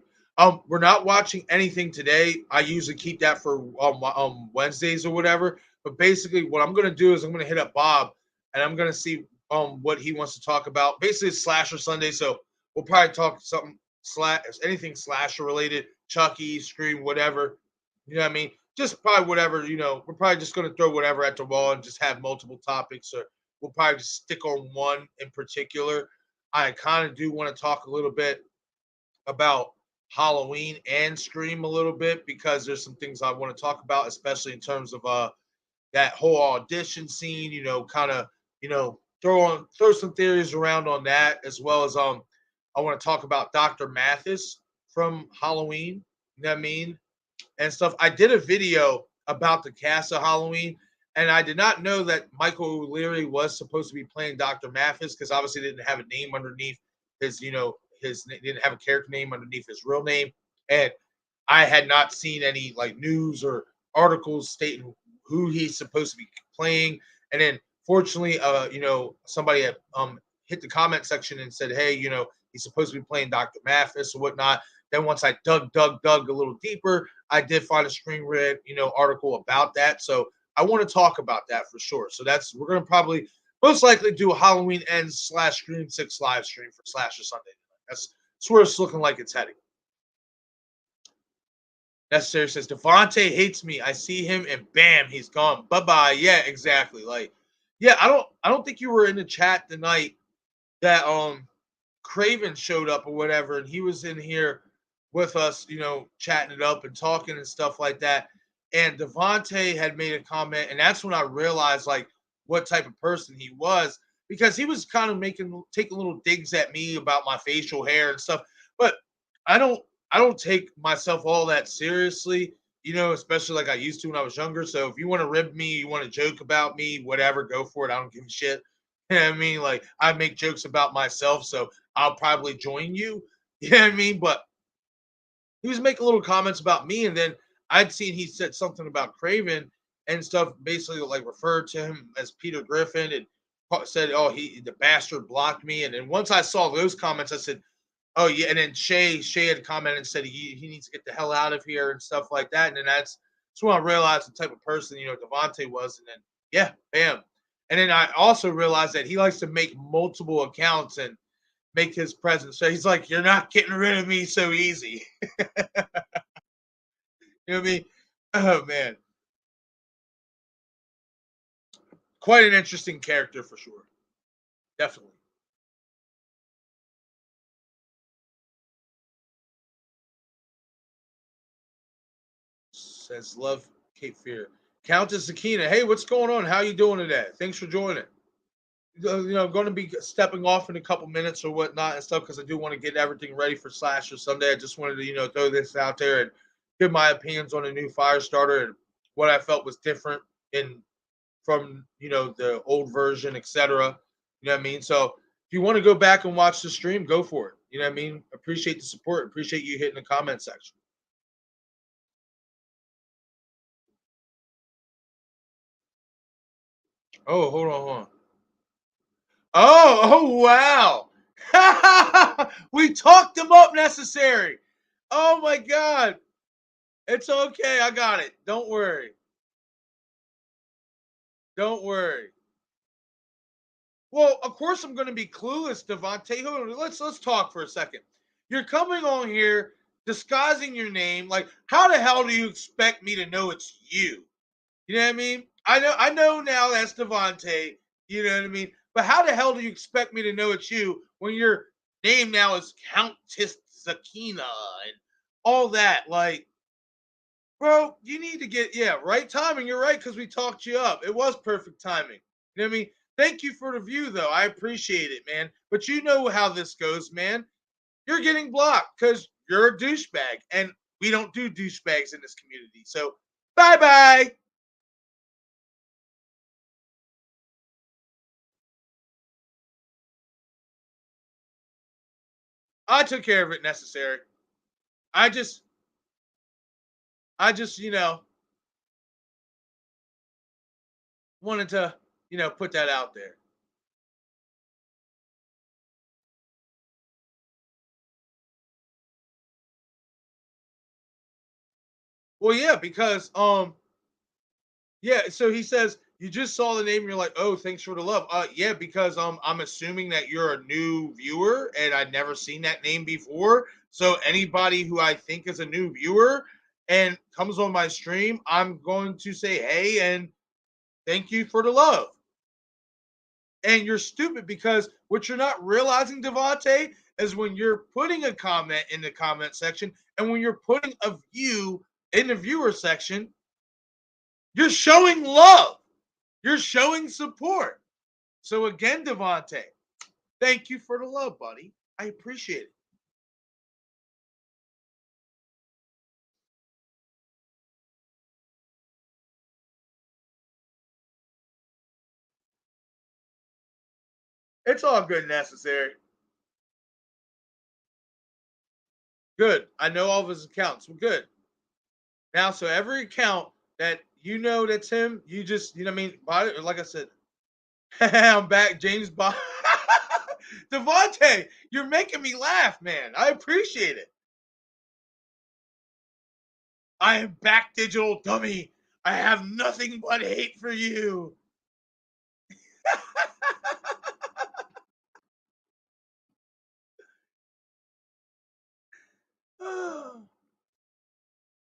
We're not watching anything today. I usually keep that for Wednesdays or whatever. But basically, what I'm gonna do is I'm gonna hit up Bob and I'm gonna see what he wants to talk about. Basically, it's Slasher Sunday, so we'll probably talk something anything slasher related, Chucky, Scream, whatever. You know what I mean? Just probably whatever. We're probably just gonna throw whatever at the wall and just have multiple topics, or we'll probably just stick on one in particular. I kind of do want to talk a little bit about Halloween and Scream a little bit because there's some things I want to talk about, especially in terms of that whole audition scene. Kind of throw some theories around on that, as well as I want to talk about Dr. Mathis from Halloween. You know what I mean? And stuff. I did a video about the cast of Halloween, and I did not know that Michael O'Leary was supposed to be playing Dr. Mathis because obviously didn't have a name underneath his, didn't have a character name underneath his real name, and I had not seen any like news or articles stating who he's supposed to be playing. And then fortunately, somebody had hit the comment section and said, hey, he's supposed to be playing Dr. Mathis or whatnot. Then once I dug a little deeper, I did find a screen read, article about that. So I want to talk about that for sure. So we're gonna probably most likely do a Halloween ends / Scream 6 live stream for Slasher Sunday. That's where it's looking like it's heading. Necessary says Devontae hates me. I see him and bam, he's gone. Bye bye. Yeah, exactly. Like, yeah, I don't think you were in the chat the night that Craven showed up or whatever, and he was in here with us, chatting it up and talking and stuff like that. And Devontae had made a comment, and that's when I realized like what type of person he was, because he was kind of taking little digs at me about my facial hair and stuff. But I don't I don't take myself all that seriously, especially like I used to when I was younger. So if you want to rib me, you want to joke about me, whatever, go for it. I don't give a shit. You know what I mean? Like I make jokes about myself, so I'll probably join you. You know what I mean? But he was making little comments about me, and then I'd seen he said something about Craven and stuff, basically like referred to him as Peter Griffin and said, "Oh, the bastard blocked me." And then once I saw those comments, I said, "Oh yeah." And then Shay had commented and said he needs to get the hell out of here and stuff like that. And then that's when I realized the type of person Devontae was. And then yeah, bam. And then I also realized that he likes to make multiple accounts and make his presence. So he's like, "You're not getting rid of me so easy." You know what I mean? Oh man, quite an interesting character for sure. Definitely. Says love Cape Fear. Countess Akina, hey, what's going on? How you doing today? Thanks for joining. Going to be stepping off in a couple minutes or whatnot and stuff because I do want to get everything ready for Slasher Sunday. I just wanted to, throw this out there and give my opinions on a new Firestarter and what I felt was different in from the old version, etc. You know what I mean? So if you want to go back and watch the stream, go for it. You know what I mean? Appreciate the support. Appreciate you hitting the comment section. Oh, hold on, hold on. Oh wow. We talked them up necessary. Oh my god. It's okay. I got it. Don't worry. Don't worry. Well, of course I'm going to be clueless, Devontae. Let's talk for a second. You're coming on here disguising your name. Like, how the hell do you expect me to know it's you? You know what I mean? I know now that's Devontae. You know what I mean? But how the hell do you expect me to know it's you when your name now is Countess Sakina and all that? Like, bro, you need to get right timing. You're right because we talked you up. It was perfect timing. You know what I mean? Thank you for the view, though. I appreciate it, man. But you know how this goes, man. You're getting blocked because you're a douchebag, and we don't do douchebags in this community. So bye bye. I took care of it necessary. I just, I just wanted to, put that out there. Well, yeah, because yeah, so he says you just saw the name and you're like, "Oh, thanks for the love." Yeah, because I'm assuming that you're a new viewer and I'd never seen that name before. So anybody who I think is a new viewer and comes on my stream, I'm going to say, "Hey," and thank you for the love. And you're stupid because what you're not realizing, Devontae, is when you're putting a comment in the comment section and when you're putting a view in the viewer section, you're showing love. You're showing support. So again, Devontae, thank you for the love, buddy. I appreciate it. It's all good and necessary. Good. I know all of his accounts. Well, good. Now, so every account that that's him, you just, what I mean? Like I said, I'm back, James Bond. Devontae, you're making me laugh, man. I appreciate it. I am back, digital dummy. I have nothing but hate for you.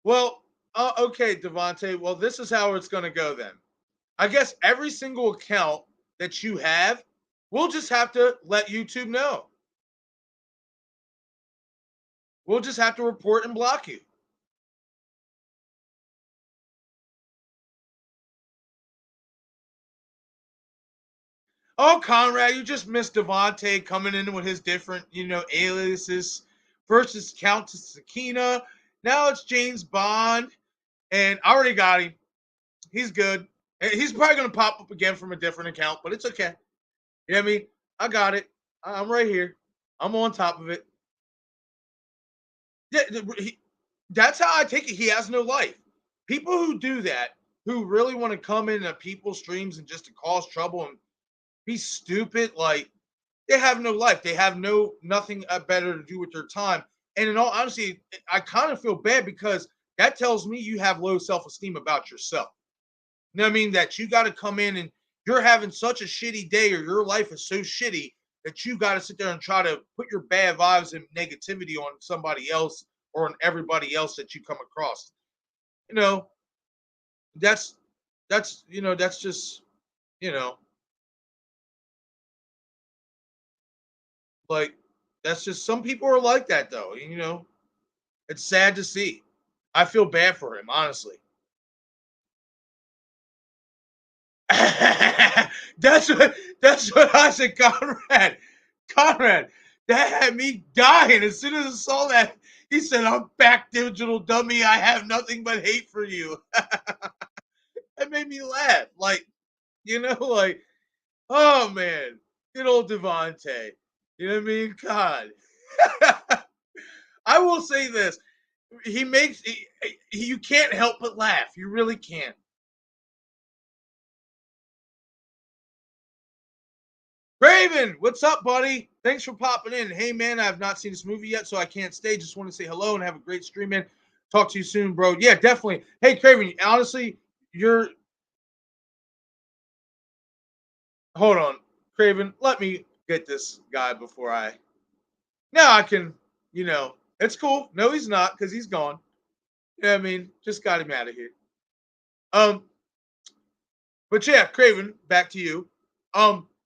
Well, okay, Devontae. Well, this is how it's going to go then. I guess every single account that you have, we'll just have to let YouTube know. we'll just have to report and block you. Oh, Conrad, you just missed Devontae coming in with his different, aliases. First is Countess Sakina. Now it's James Bond. And I already got him. He's good. He's probably going to pop up again from a different account, but it's okay. You know what I mean? I got it. I'm right here. I'm on top of it. Yeah, that's how I take it. He has no life. People who do that, who really want to come into people's streams and just to cause trouble and be stupid, like they have no life. They have nothing better to do with their time. And in all honesty, I kind of feel bad because that tells me you have low self-esteem about yourself. You know what I mean? That you got to come in and you're having such a shitty day or your life is so shitty that you got to sit there and try to put your bad vibes and negativity on somebody else or on everybody else that you come across. You know, that's that's just, you know, like that's just some people are like that though. It's sad to see. I feel bad for him, honestly. that's what I said, Conrad. Conrad, that had me dying as soon as I saw that. He said, "I'm back, digital dummy. I have nothing but hate for you." That made me laugh. Like, like, oh man, good old Devontae. You know what I mean? God. I will say this. He makes you can't help but laugh. You really can't. Raven, what's up, buddy? Thanks for popping in. Hey, man, I have not seen this movie yet, so I can't stay. Just want to say hello and have a great stream, man. Talk to you soon, bro. Yeah, definitely. Hey, Craven, honestly, you're. Hold on, Craven. Let me get this guy before I. Now I can, it's cool. No, he's not because he's gone. Yeah, I mean, just got him out of here. Um, but yeah, Craven, back to you.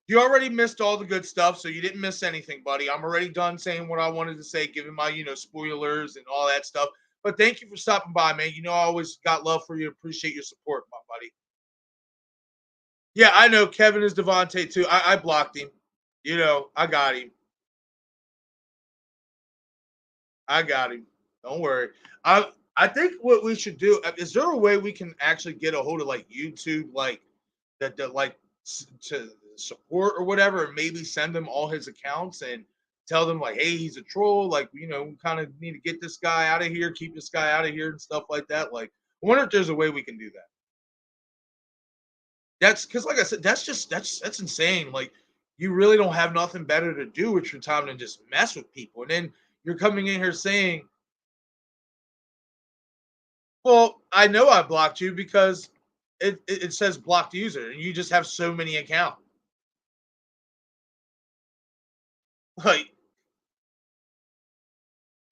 You already missed all the good stuff, so you didn't miss anything, buddy. I'm already done saying what I wanted to say, giving my, spoilers and all that stuff. But thank you for stopping by, man. I always got love for you. Appreciate your support, my buddy. Yeah, I know Kevin is Devontae too. I blocked him. I got him. I got him. Don't worry. I think what we should do is there a way we can actually get a hold of like YouTube, like that like to support or whatever, and maybe send them all his accounts and tell them like, hey, he's a troll. Like, we kind of need to get this guy out of here, keep this guy out of here, and stuff like that. Like, I wonder if there's a way we can do that. That's because, like I said, that's insane. Like, you really don't have nothing better to do with your time than just mess with people, and then you're coming in here saying, "Well, I know I blocked you because it says blocked user, and you just have so many accounts." Like,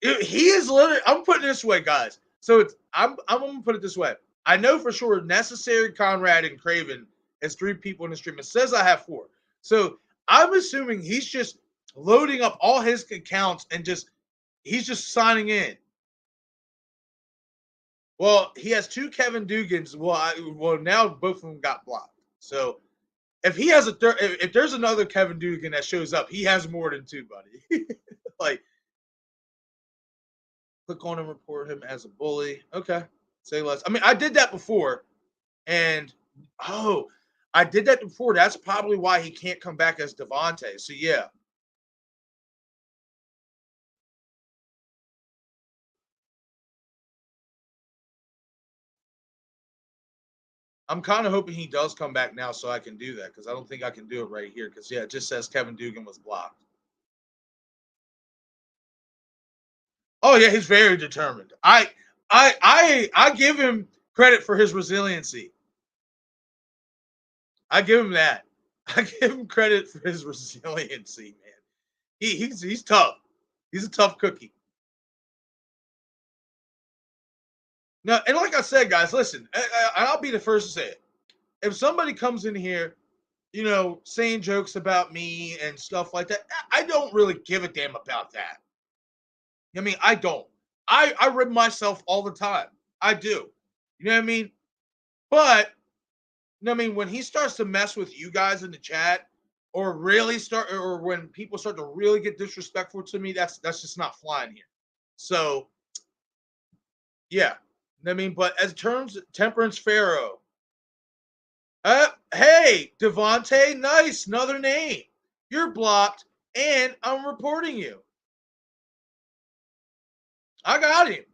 he is literally. I'm putting it this way, guys. So I'm gonna put it this way. I know for sure Necessary, Conrad, and Craven is 3 people in the stream. It says I have 4. So I'm assuming he's just loading up all his accounts and he's just signing in. Well, he has 2 Kevin Dugans. Well, now both of them got blocked. So if he has if there's another Kevin Dugan that shows up, he has more than 2, buddy. Like, click on him, report him as a bully. Okay, say less. I mean, I did that before, and I did that before. That's probably why he can't come back as Devontae. So yeah, I'm kind of hoping he does come back now so I can do that because I don't think I can do it right here because yeah, it just says Kevin Dugan was blocked. Oh yeah, he's very determined. I give him credit for his resiliency. I give him that. I give him credit for his resiliency, man. He's tough. He's a tough cookie. No, and like I said, guys, listen, I'll be the first to say it. If somebody comes in here, saying jokes about me and stuff like that, I don't really give a damn about that. I mean, I don't. I rib myself all the time. I do. You know what I mean? But I mean, when he starts to mess with you guys in the chat, or really start, or when people start to really get disrespectful to me, that's just not flying here. So, yeah, I mean, but as terms, Temperance Pharaoh. Hey, Devontae, nice, another name. You're blocked, and I'm reporting you. I got him.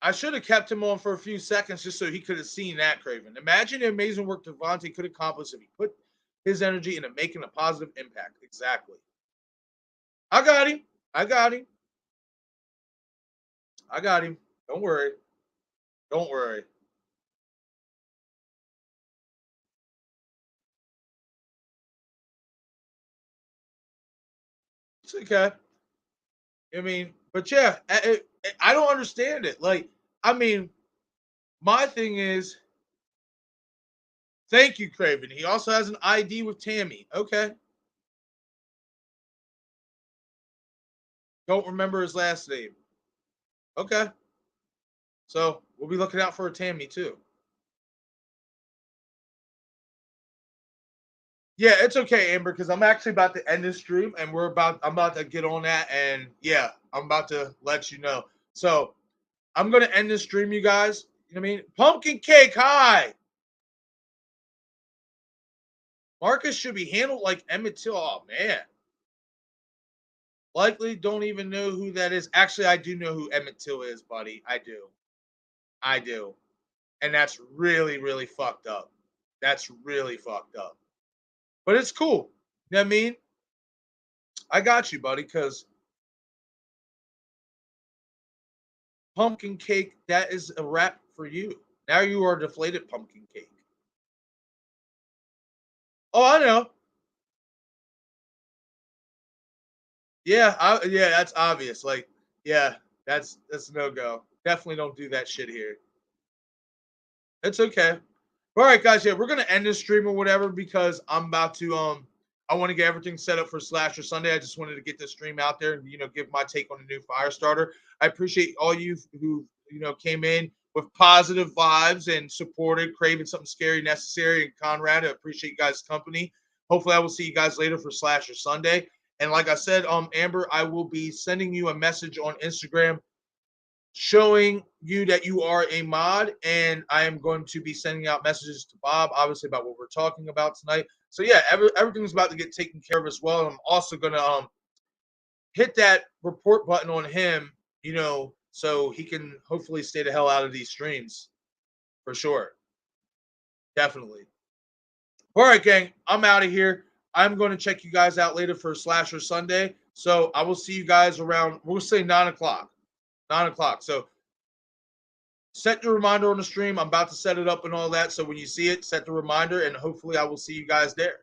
I should have kept him on for a few seconds just so he could have seen that, Craven. Imagine the amazing work Devontae could accomplish if he put his energy into making a positive impact. Exactly. I got him. I got him. I got him. Don't worry. Don't worry. It's okay. I mean, but yeah, I don't understand it. Like, I mean, my thing is, thank you, Craven. He also has an ID with Tammy. Okay. Don't remember his last name. Okay. So we'll be looking out for a Tammy too. Yeah, it's okay, Amber, because I'm actually about to end this stream and I'm about to get on that, and yeah, I'm about to let you know. So I'm gonna end this stream, you guys. You know what I mean? Pumpkin cake, hi. Marcus should be handled like Emmett Till. Oh man. Likely don't even know who that is. Actually, I do know who Emmett Till is, buddy. I do. I do. And that's really, really fucked up. That's really fucked up. But it's cool. You know what I mean? I got you, buddy, because pumpkin cake, that is a wrap for you. Now you are deflated pumpkin cake. Oh, I know. Yeah, that's obvious. Like, yeah, that's no go. Definitely don't do that shit here. It's okay. All right, guys. Yeah, we're gonna end this stream or whatever because I'm about to I want to get everything set up for Slasher Sunday. I just wanted to get this stream out there and give my take on the new Firestarter. I appreciate all you who came in with positive vibes and supported Craving Something Scary Necessary and Conrad. I appreciate you guys' company. Hopefully, I will see you guys later for Slasher Sunday. And like I said, Amber, I will be sending you a message on Instagram showing you that you are a mod, and I am going to be sending out messages to Bob, obviously, about what we're talking about tonight. So yeah, everything's about to get taken care of as well. And I'm also gonna hit that report button on him, so he can hopefully stay the hell out of these streams for sure. Definitely. All right, gang, I'm out of here. I'm going to check you guys out later for Slasher Sunday. So I will see you guys around, we'll say 9 o'clock. 9 o'clock. So set the reminder on the stream. I'm about to set it up and all that. So when you see it, set the reminder, and hopefully I will see you guys there.